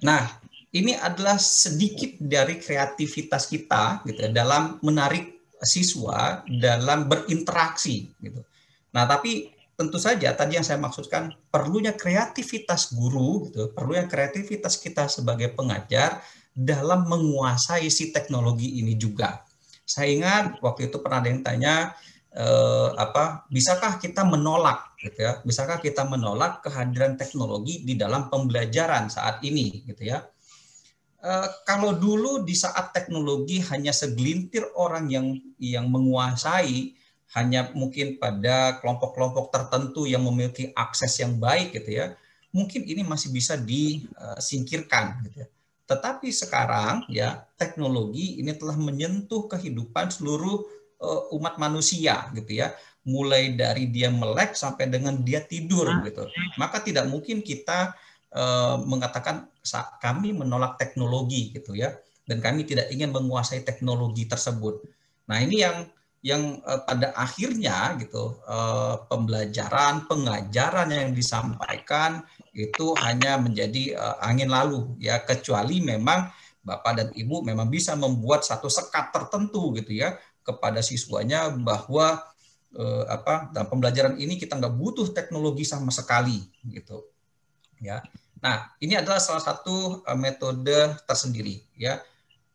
Nah, ini adalah sedikit dari kreativitas kita gitu, dalam menarik siswa dalam berinteraksi. Gitu. Nah, tapi tentu saja tadi yang saya maksudkan perlunya kreativitas guru, gitu, perlunya kreativitas kita sebagai pengajar dalam menguasai si teknologi ini juga. Saya ingat waktu itu pernah ada yang tanya, bisakah kita menolak, gitu ya? Bisakah kita menolak kehadiran teknologi di dalam pembelajaran saat ini, gitu ya? Kalau dulu di saat teknologi hanya segelintir orang yang menguasai, hanya mungkin pada kelompok-kelompok tertentu yang memiliki akses yang baik, gitu ya, mungkin ini masih bisa disingkirkan, gitu ya. Tetapi sekarang ya teknologi ini telah menyentuh kehidupan seluruh umat manusia, gitu ya, mulai dari dia melek sampai dengan dia tidur, gitu. Maka tidak mungkin kita mengatakan kami menolak teknologi, gitu ya, dan kami tidak ingin menguasai teknologi tersebut. Nah, ini yang pada akhirnya gitu pembelajaran, pengajaran yang disampaikan itu hanya menjadi angin lalu, ya, kecuali memang Bapak dan Ibu memang bisa membuat satu sekat tertentu, gitu ya, kepada siswanya bahwa dalam pembelajaran ini kita nggak butuh teknologi sama sekali, gitu. Ya, nah ini adalah salah satu metode tersendiri. Ya,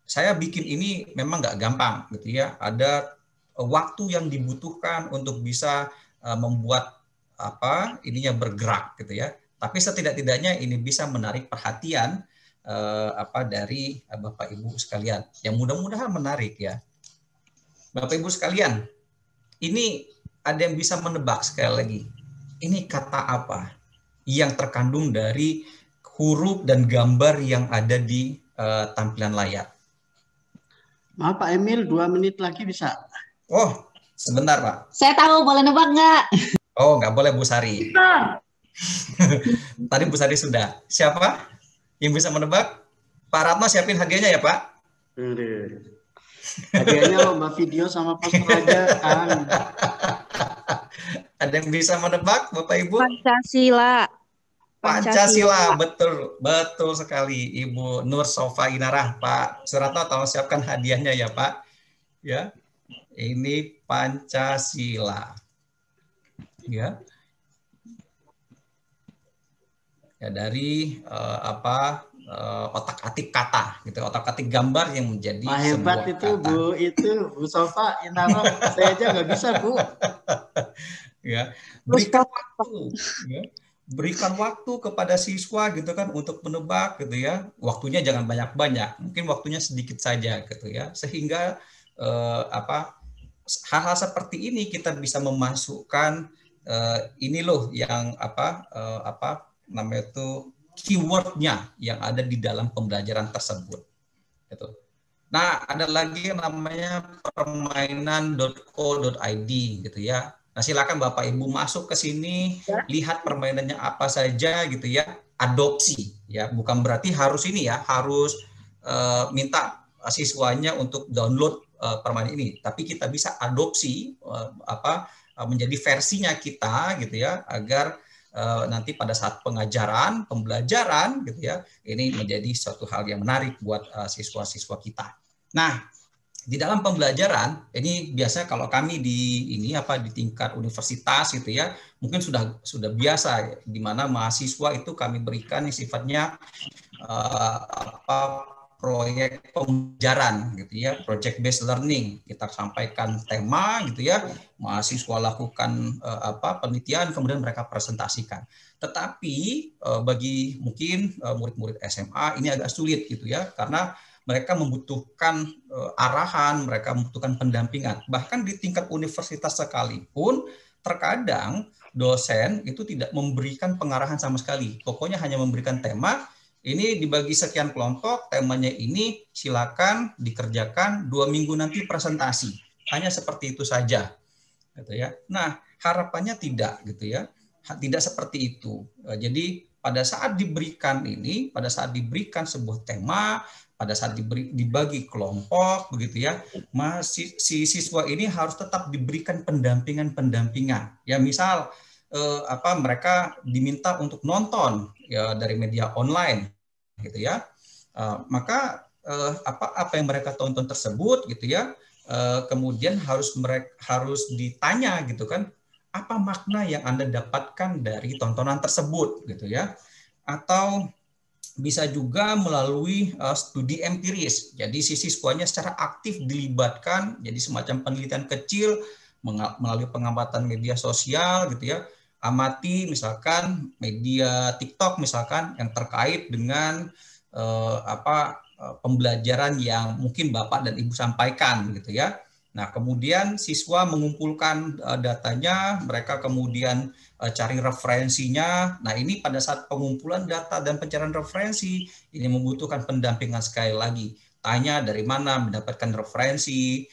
saya bikin ini memang nggak gampang, gitu ya. Ada waktu yang dibutuhkan untuk bisa membuat ininya bergerak, gitu ya. Tapi setidak-tidaknya ini bisa menarik perhatian dari Bapak Ibu sekalian. Yang mudah-mudahan menarik ya. Bapak Ibu sekalian, ini ada yang bisa menebak sekali lagi. Ini kata apa yang terkandung dari huruf dan gambar yang ada di tampilan layar?
Maaf Pak Emil, 2 menit lagi bisa?
Oh, sebentar Pak.
Saya tahu, boleh nebak nggak?
Oh, nggak boleh Bu Sari. Tadi Bu Sari sudah. Siapa yang bisa menebak? Pak Ratno siapin hadiahnya ya Pak?
Hadiahnya lomba video sama poster aja kan.
Ada yang bisa menebak Bapak Ibu?
Pancasila.
Pancasila, betul sekali Ibu Nur Sofa Inarah. Pak Suratno tolong siapkan hadiahnya ya Pak. Ya, ini Pancasila. Ya, ya dari otak-atik kata, gitu, otak-atik gambar yang menjadi
hebat
sebuah
itu
kata.
Bu Sofa Inarah, saya aja nggak bisa Bu.
Ya, berikan waktu, ya. Berikan waktu kepada siswa, gitu kan, untuk menebak, gitu ya. Waktunya jangan banyak-banyak, mungkin waktunya sedikit saja, gitu ya, sehingga hal-hal seperti ini kita bisa memasukkan ini loh yang namanya itu keywordnya yang ada di dalam pembelajaran tersebut. Gitu. Nah, ada lagi yang namanya permainan.co.id, gitu ya. Nah, silakan Bapak Ibu masuk ke sini, lihat permainannya apa saja, gitu ya. Adopsi, ya, bukan berarti harus ini ya, harus minta siswanya untuk download permainan ini, tapi kita bisa adopsi menjadi versinya kita, gitu ya, agar nanti pada saat pengajaran, pembelajaran, gitu ya, ini menjadi suatu hal yang menarik buat siswa-siswa kita. Nah, di dalam pembelajaran ini biasanya kalau kami di tingkat universitas, gitu ya, mungkin sudah biasa, di mana mahasiswa itu kami berikan yang sifatnya proyek pembelajaran, gitu ya, project based learning. Kita sampaikan tema, gitu ya, mahasiswa lakukan penelitian, kemudian mereka presentasikan. Tetapi bagi mungkin murid-murid SMA ini agak sulit, gitu ya, karena mereka membutuhkan arahan, mereka membutuhkan pendampingan. Bahkan di tingkat universitas sekalipun, terkadang dosen itu tidak memberikan pengarahan sama sekali. Pokoknya hanya memberikan tema, ini dibagi sekian kelompok, temanya ini silakan dikerjakan, 2 minggu nanti presentasi. Hanya seperti itu saja. Gitu ya. Nah, harapannya tidak, gitu ya. Tidak seperti itu. Jadi pada saat diberikan sebuah tema, pada saat dibagi kelompok, begitu ya, si siswa ini harus tetap diberikan pendampingan. Ya, misal mereka diminta untuk nonton ya dari media online, gitu ya, maka apa yang mereka tonton tersebut, gitu ya, kemudian harus ditanya, gitu kan, apa makna yang Anda dapatkan dari tontonan tersebut, gitu ya, atau bisa juga melalui studi empiris. Jadi si siswanya secara aktif dilibatkan, jadi semacam penelitian kecil melalui pengamatan media sosial gitu ya. Amati misalkan media TikTok misalkan yang terkait dengan pembelajaran yang mungkin Bapak dan Ibu sampaikan gitu ya. Nah, kemudian siswa mengumpulkan datanya, mereka kemudian cari referensinya. Nah, ini pada saat pengumpulan data dan pencarian referensi, ini membutuhkan pendampingan sekali lagi. Tanya dari mana mendapatkan referensi,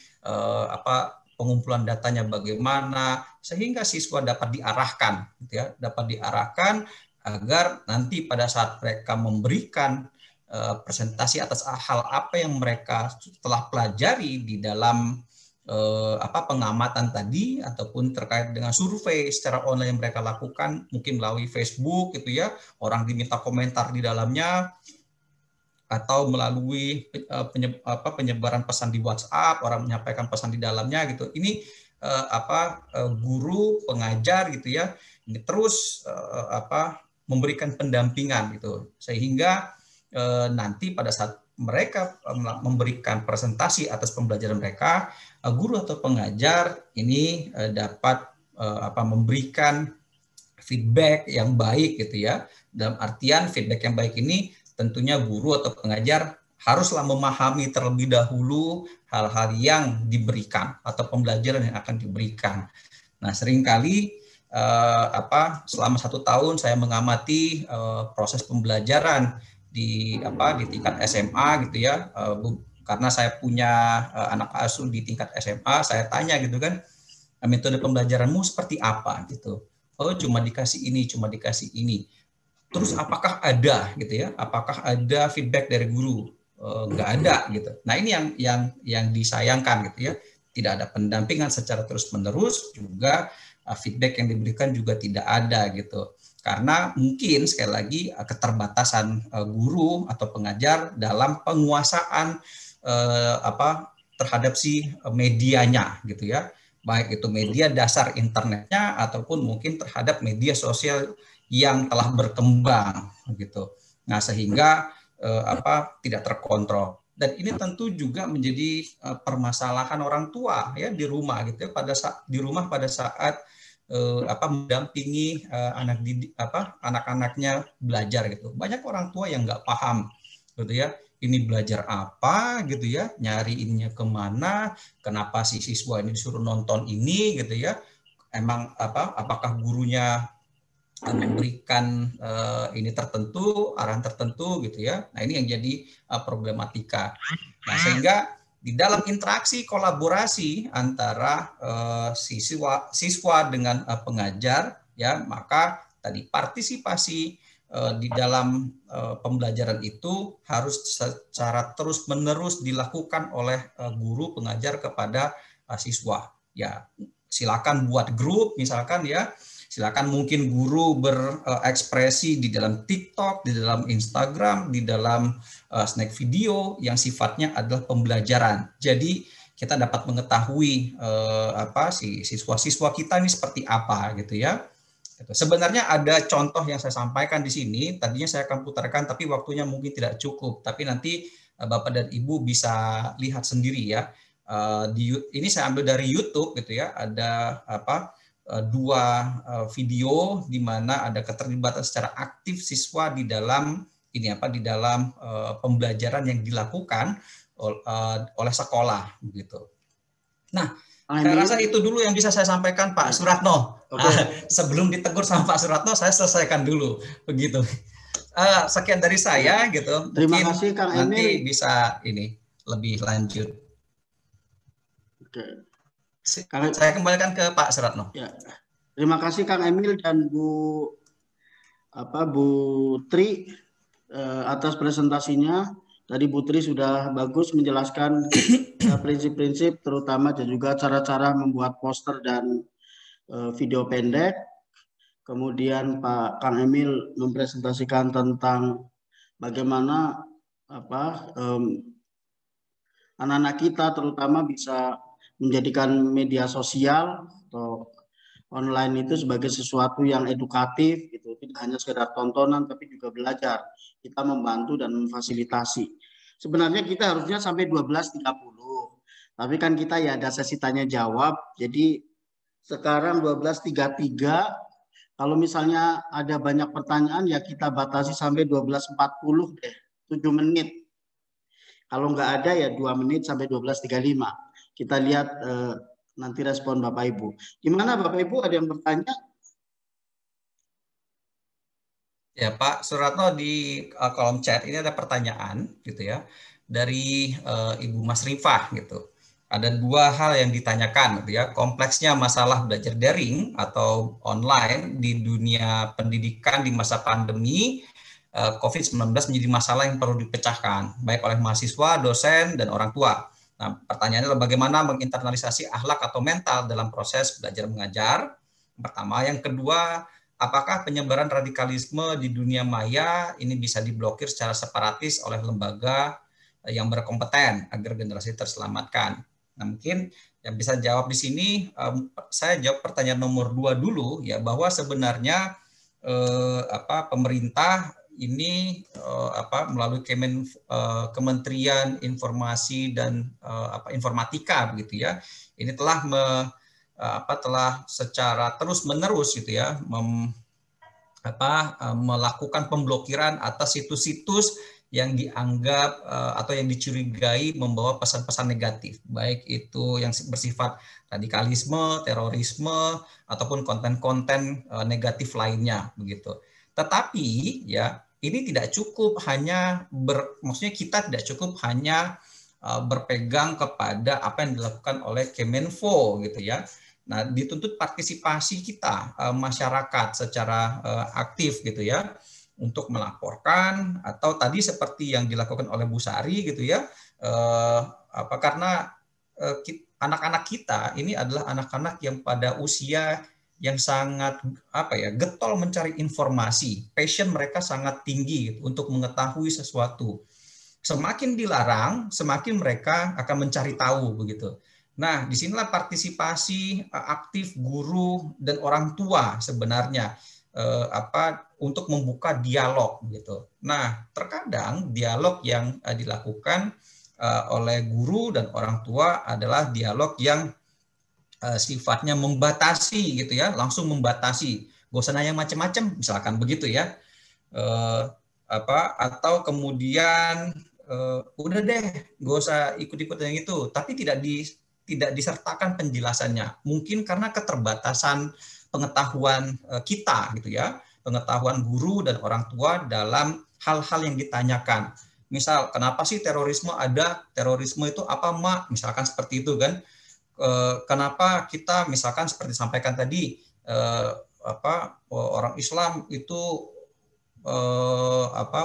pengumpulan datanya bagaimana, sehingga siswa dapat diarahkan, gitu ya, dapat diarahkan agar nanti pada saat mereka memberikan presentasi atas hal apa yang mereka telah pelajari di dalam pengamatan tadi ataupun terkait dengan survei secara online yang mereka lakukan, mungkin melalui Facebook gitu ya, orang diminta komentar di dalamnya, atau melalui penyebaran pesan di WhatsApp, orang menyampaikan pesan di dalamnya gitu. Ini guru pengajar gitu ya, ini terus memberikan pendampingan gitu, sehingga nanti pada saat mereka memberikan presentasi atas pembelajaran mereka, guru atau pengajar ini dapat memberikan feedback yang baik gitu ya. Dalam artian feedback yang baik ini tentunya guru atau pengajar haruslah memahami terlebih dahulu hal-hal yang diberikan atau pembelajaran yang akan diberikan. Nah, seringkali selama 1 tahun saya mengamati proses pembelajaran di tingkat SMA gitu ya, karena saya punya anak asuh di tingkat SMA, saya tanya gitu kan, metode pembelajaranmu seperti apa gitu. Oh, cuma dikasih ini. Terus apakah ada gitu ya? Apakah ada feedback dari guru? Nggak ada gitu. Nah, ini yang disayangkan gitu ya. Tidak ada pendampingan secara terus-menerus, juga feedback yang diberikan juga tidak ada gitu. Karena mungkin sekali lagi keterbatasan guru atau pengajar dalam penguasaan terhadap si medianya gitu ya, baik itu media dasar internetnya ataupun mungkin terhadap media sosial yang telah berkembang gitu. Nah, sehingga tidak terkontrol. Dan ini tentu juga menjadi permasalahan orang tua ya di rumah gitu ya, pada saat mendampingi anak-anaknya belajar gitu. Banyak orang tua yang nggak paham gitu ya, ini belajar apa gitu ya, nyariinnya kemana, kenapa si siswa ini disuruh nonton ini gitu ya, emang apakah gurunya memberikan ini tertentu, arahan tertentu gitu ya. Nah, ini yang jadi problematika. Nah, sehingga di dalam interaksi kolaborasi antara siswa dengan pengajar ya, maka tadi partisipasi di dalam pembelajaran itu harus secara terus-menerus dilakukan oleh guru pengajar kepada siswa. Ya, silakan buat grup misalkan ya. Silakan mungkin guru berekspresi di dalam TikTok, di dalam Instagram, di dalam snack video yang sifatnya adalah pembelajaran. Jadi kita dapat mengetahui si siswa-siswa kita ini seperti apa gitu ya. Sebenarnya ada contoh yang saya sampaikan di sini. Tadinya saya akan putarkan, tapi waktunya mungkin tidak cukup. Tapi nanti Bapak dan Ibu bisa lihat sendiri ya. Ini saya ambil dari YouTube gitu ya. Ada 2 video di mana ada keterlibatan secara aktif siswa di dalam pembelajaran yang dilakukan oleh sekolah begitu. Nah, saya rasa itu dulu yang bisa saya sampaikan Pak Suratno. Okay. Sebelum ditegur sama Pak Suratno, saya selesaikan dulu begitu. Sekian dari saya gitu.
Terima kasih Kang Emil.
Nanti bisa ini lebih lanjut.
Oke.
Saya kembalikan ke Pak Suratno.
Ya. Terima kasih Kang Emil dan Bu Tri atas presentasinya. Tadi Bu Tri sudah bagus menjelaskan prinsip-prinsip terutama dan juga cara-cara membuat poster dan video pendek. Kemudian Pak Kang Emil mempresentasikan tentang bagaimana anak-anak kita terutama bisa menjadikan media sosial atau online itu sebagai sesuatu yang edukatif gitu, tidak hanya sekedar tontonan tapi juga juga belajar. Kita membantu dan memfasilitasi. Sebenarnya kita harusnya sampai 12.30. Tapi kan kita ya ada sesi tanya jawab. Jadi sekarang 12.33. Kalau misalnya ada banyak pertanyaan ya kita batasi sampai 12.40 deh. 7 menit. Kalau nggak ada ya 2 menit sampai 12.35. Kita lihat nanti respon Bapak Ibu. Gimana Bapak Ibu, ada yang bertanya?
Ya Pak Suratno, di kolom chat ini ada pertanyaan gitu ya dari Ibu Mas Rifah gitu. Ada dua hal yang ditanyakan gitu ya, kompleksnya masalah belajar daring atau online di dunia pendidikan di masa pandemi COVID-19 menjadi masalah yang perlu dipecahkan baik oleh mahasiswa, dosen, dan orang tua. Nah, pertanyaannya adalah bagaimana menginternalisasi akhlak atau mental dalam proses belajar mengajar. Pertama, yang kedua, apakah penyebaran radikalisme di dunia maya ini bisa diblokir secara separatis oleh lembaga yang berkompeten agar generasi terselamatkan? Nah, mungkin yang bisa jawab di sini, saya jawab pertanyaan nomor 2 dulu ya, bahwa sebenarnya pemerintah ini melalui Kementerian Informasi dan Informatika begitu ya, ini telah telah secara terus-menerus gitu ya melakukan pemblokiran atas situs-situs yang dianggap atau yang dicurigai membawa pesan-pesan negatif, baik itu yang bersifat radikalisme, terorisme, ataupun konten-konten negatif lainnya begitu. Tetapi ya ini tidak cukup hanya maksudnya kita tidak cukup hanya berpegang kepada apa yang dilakukan oleh Kemenfo gitu ya. Nah, dituntut partisipasi kita masyarakat secara aktif gitu ya untuk melaporkan, atau tadi seperti yang dilakukan oleh Bu Sari gitu ya, karena anak-anak kita ini adalah anak-anak yang pada usia yang sangat getol mencari informasi, passion mereka sangat tinggi gitu, untuk mengetahui sesuatu. Semakin dilarang, semakin mereka akan mencari tahu begitu. Nah, disinilah partisipasi aktif guru dan orang tua sebenarnya untuk membuka dialog gitu. Nah, terkadang dialog yang dilakukan oleh guru dan orang tua adalah dialog yang sifatnya membatasi gitu ya, langsung membatasi, gak usah nanya macam-macam misalkan begitu ya, atau kemudian udah deh gak usah ikut-ikut yang itu, tapi tidak disertakan penjelasannya, mungkin karena keterbatasan pengetahuan kita gitu ya, pengetahuan guru dan orang tua dalam hal-hal yang ditanyakan. Misal, kenapa sih terorisme ada, terorisme itu apa Mak, misalkan seperti itu kan. Kenapa kita misalkan seperti disampaikan tadi orang Islam itu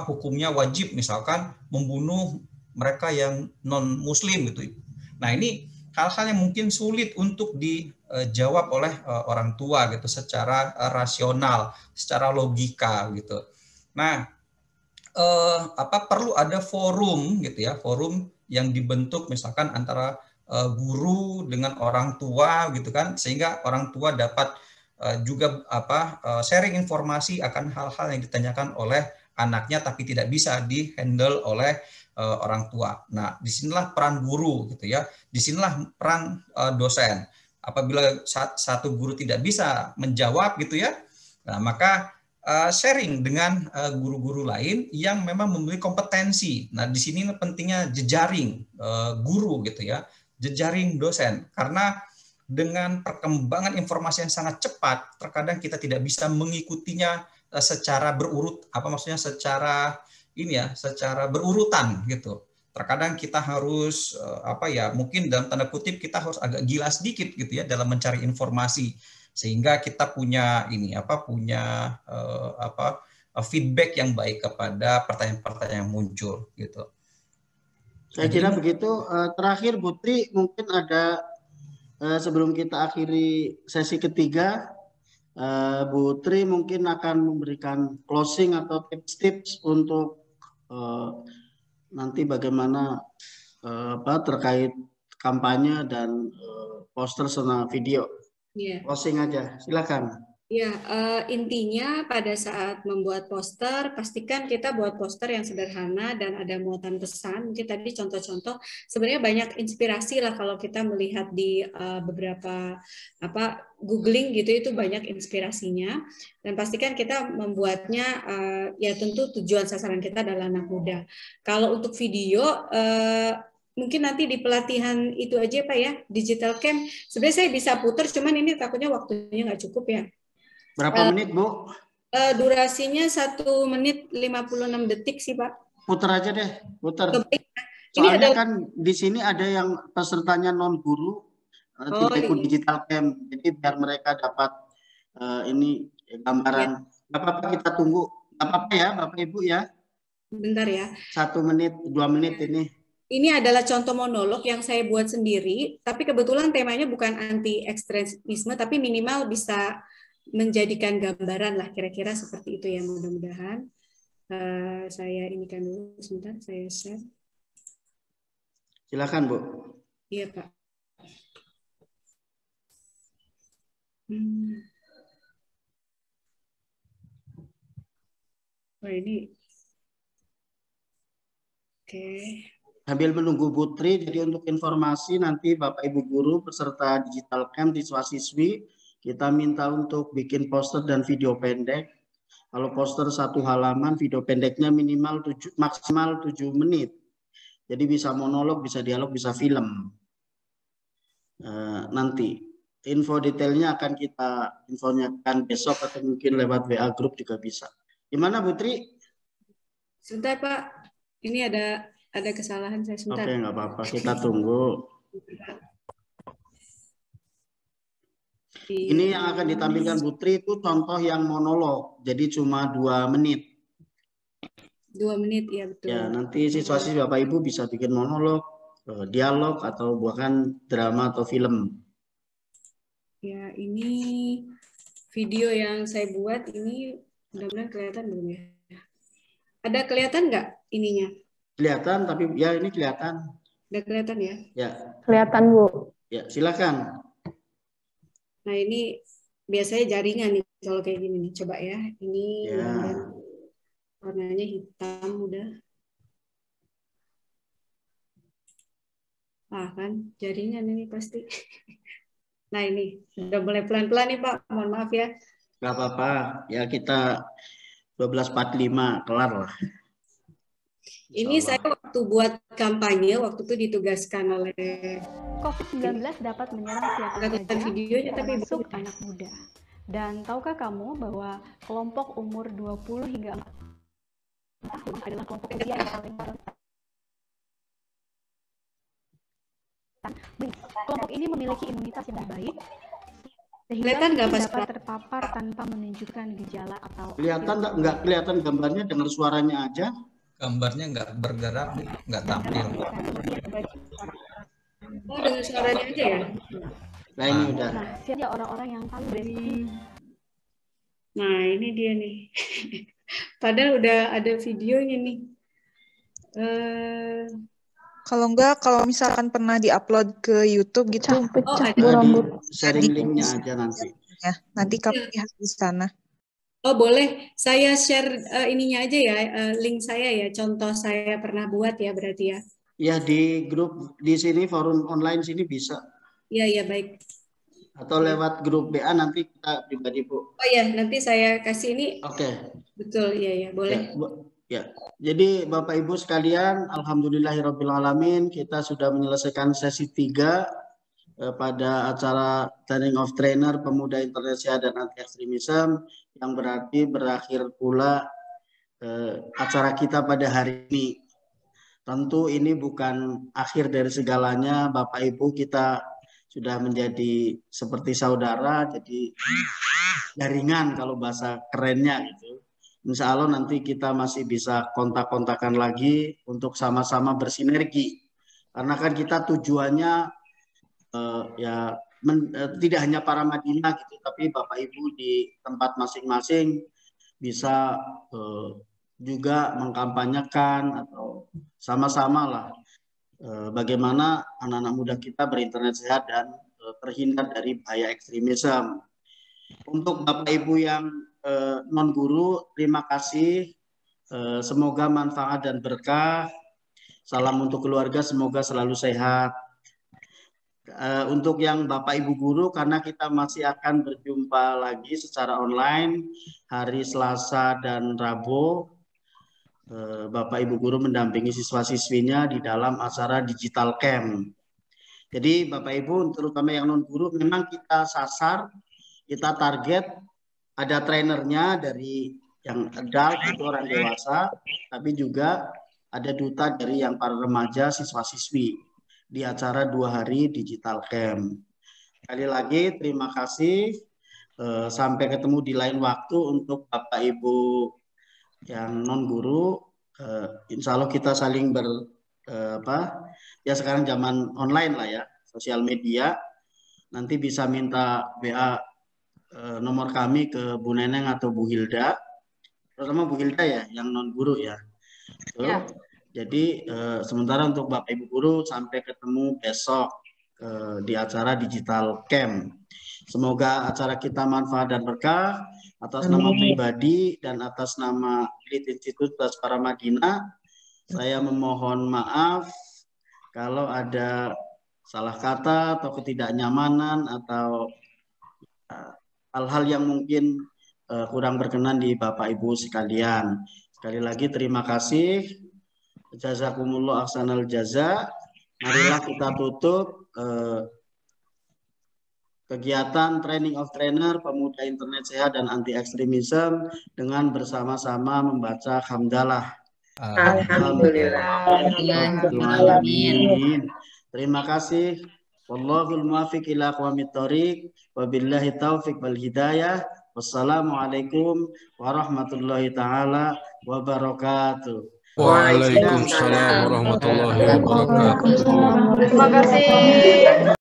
hukumnya wajib misalkan membunuh mereka yang non Muslim gitu. Nah, ini hal-hal yang mungkin sulit untuk dijawab oleh orang tua gitu secara rasional, secara logika gitu. Nah, perlu ada forum gitu ya, forum yang dibentuk misalkan antara guru dengan orang tua gitu kan, sehingga orang tua dapat juga sharing informasi akan hal-hal yang ditanyakan oleh anaknya tapi tidak bisa dihandle oleh orang tua. Nah, disinilah peran guru gitu ya, disinilah peran dosen. Apabila satu guru tidak bisa menjawab gitu ya, nah maka sharing dengan guru-guru lain yang memang memiliki kompetensi. Nah, di sini pentingnya jejaring guru gitu ya, jejaring dosen, karena dengan perkembangan informasi yang sangat cepat, terkadang kita tidak bisa mengikutinya secara berurut, secara secara berurutan gitu. Terkadang kita harus mungkin dalam tanda kutip kita harus agak gila sedikit gitu ya dalam mencari informasi, sehingga kita punya feedback yang baik kepada pertanyaan-pertanyaan yang muncul gitu.
Saya kira begitu. Terakhir Putri, mungkin ada sebelum kita akhiri sesi ketiga, Bu Tri mungkin akan memberikan closing atau tips-tips untuk nanti bagaimana terkait kampanye dan poster serta video.
Yeah.
Closing aja, silakan.
Ya, intinya pada saat membuat poster, pastikan kita buat poster yang sederhana dan ada muatan pesan. Mungkin tadi contoh-contoh, sebenarnya banyak inspirasi lah kalau kita melihat di beberapa googling gitu, itu banyak inspirasinya. Dan pastikan kita membuatnya, ya tentu tujuan sasaran kita adalah anak muda. Kalau untuk video, mungkin nanti di pelatihan itu aja Pak ya, digital camp. Sebenarnya saya bisa putar, cuman ini takutnya waktunya nggak cukup ya.
Berapa menit, Bu?
Durasinya 1 menit 56 detik sih, Pak.
Putar aja deh, putar.
Ini
Soalnya
ada...
kan di sini ada yang pesertanya non guru, tidak ikut digital camp, jadi biar mereka dapat ini gambaran. Nggak apa-apa, kita tunggu. Nggak apa-apa ya, Bapak Ibu ya.
Bentar ya.
1 menit, 2 menit ini.
Ini adalah contoh monolog yang saya buat sendiri, tapi kebetulan temanya bukan anti ekstremisme, tapi minimal bisa menjadikan gambaran lah, kira-kira seperti itu ya, mudah-mudahan. Saya inikan dulu sebentar, saya share.
Silakan, Bu.
Iya, Pak. Oh, ini. Oke.
Sambil menunggu Putri, jadi untuk informasi nanti Bapak Ibu guru peserta digital camp siswa-siswi, kita minta untuk bikin poster dan video pendek. Kalau poster 1 halaman, video pendeknya maksimal 7 menit. Jadi bisa monolog, bisa dialog, bisa film. Nanti info detailnya akan kita infokan besok atau mungkin lewat WA group juga bisa. Gimana Putri?
Sebentar Pak, ini ada kesalahan saya sebentar.
Oke, nggak apa-apa, kita tunggu. Ini yang akan ditampilkan Putri itu contoh yang monolog, jadi cuma 2 menit.
2 menit, ya betul.
Ya, nanti siswa-siswi Bapak Ibu bisa bikin monolog, dialog, atau bahkan drama atau film.
Ya, ini video yang saya buat ini mudah-mudahan kelihatan belum ya? Ada kelihatan nggak ininya?
Kelihatan, tapi ya ini kelihatan.
Udah kelihatan ya?
Ya.
Kelihatan, Bu.
Ya, silakan.
Nah, ini biasanya jaringan nih kalau kayak gini nih. Coba ya. Ini
ya.
Warnanya hitam udah. Kan jaringan ini pasti. Nah, ini udah mulai pelan-pelan nih Pak. Mohon maaf ya.
Gak apa-apa. Ya kita 12.45 kelar lah.
Ini saya waktu buat kampanye, waktu itu ditugaskan oleh
COVID-19 dapat menyerang siapa saja,
videonya,
termasuk anak muda. Dan tahukah kamu bahwa kelompok umur 20 hingga 4 tahun adalah kelompok usia yang paling rentan? Kelompok ini memiliki imunitas yang baik, sehingga dapat terpapar tanpa menunjukkan gejala atau...
Nggak kelihatan gambarnya, dengar suaranya aja.
Gambarnya nggak bergerak, nggak tampil.
Oh, dengar suaranya aja ya?
Nah, ini udah.
Nah, siapa orang-orang yang paling beresiko?
Nah, ini dia nih. Padahal udah ada videonya nih.
Kalau misalkan pernah diupload ke YouTube gitu,
sharing linknya aja nanti.
Ya, nanti kami lihat di sana.
Oh boleh, saya share ininya aja ya, link saya ya, contoh saya pernah buat ya berarti ya.
Ya di grup di sini, forum online sini bisa.
Iya baik.
Atau lewat grup BA nanti kita pribadi Bu.
Oh ya, nanti saya kasih ini.
Oke.
Betul, iya boleh.
Ya, jadi Bapak Ibu sekalian, alhamdulillahirobbilalamin, kita sudah menyelesaikan sesi 3 pada acara Training of Trainer Pemuda Internet Sehat dan Anti Ekstremisme, yang berarti berakhir pula acara kita pada hari ini. Tentu ini bukan akhir dari segalanya, Bapak Ibu, kita sudah menjadi seperti saudara, jadi jaringan kalau bahasa kerennya gitu. Insya Allah nanti kita masih bisa kontak-kontakan lagi untuk sama-sama bersinergi. Karena kan kita tujuannya tidak hanya para Madinah gitu, tapi Bapak Ibu di tempat masing-masing bisa juga mengkampanyekan atau sama-sama lah bagaimana anak-anak muda kita berinternet sehat dan terhindar dari bahaya ekstremisme. Untuk Bapak Ibu yang non guru, terima kasih. Semoga manfaat dan berkah. Salam untuk keluarga, semoga selalu sehat. Untuk yang Bapak Ibu guru, karena kita masih akan berjumpa lagi secara online hari Selasa dan Rabu, Bapak Ibu guru mendampingi siswa-siswinya di dalam acara digital camp. Jadi Bapak Ibu, terutama yang non guru, memang kita sasar, kita target ada trainernya dari yang adult itu orang dewasa, tapi juga ada duta dari yang para remaja, siswa-siswi di acara 2 hari digital camp. Sekali lagi terima kasih. Sampai ketemu di lain waktu. Untuk Bapak Ibu yang non guru, insya Allah kita saling ya sekarang zaman online lah ya, sosial media. Nanti bisa minta WA nomor kami ke Bu Neneng atau Bu Hilda, terutama Bu Hilda ya yang non guru ya. Ya. Jadi sementara untuk Bapak Ibu guru sampai ketemu besok di acara digital camp. Semoga acara kita manfaat dan berkah. Atas nama pribadi dan atas nama Elite Institut Baspara Madinah, saya memohon maaf kalau ada salah kata atau ketidaknyamanan atau hal-hal yang mungkin kurang berkenan di Bapak Ibu sekalian. Sekali lagi terima kasih. Jazakumullah ahsanal jaza. Marilah kita tutup kegiatan Training of Trainer Pemuda Internet Sehat dan Anti Ekstremisme dengan bersama-sama membaca hamdalah.
Alhamdulillah.
Terima kasih. Wallahul muwaffiq ila aqwamit thoriq. Wabillahi taufiq wal hidayah. Wassalamualaikum warahmatullahi taala wabarakatuh.
Waalaikumsalam warahmatullahi wabarakatuh.
Terima kasih.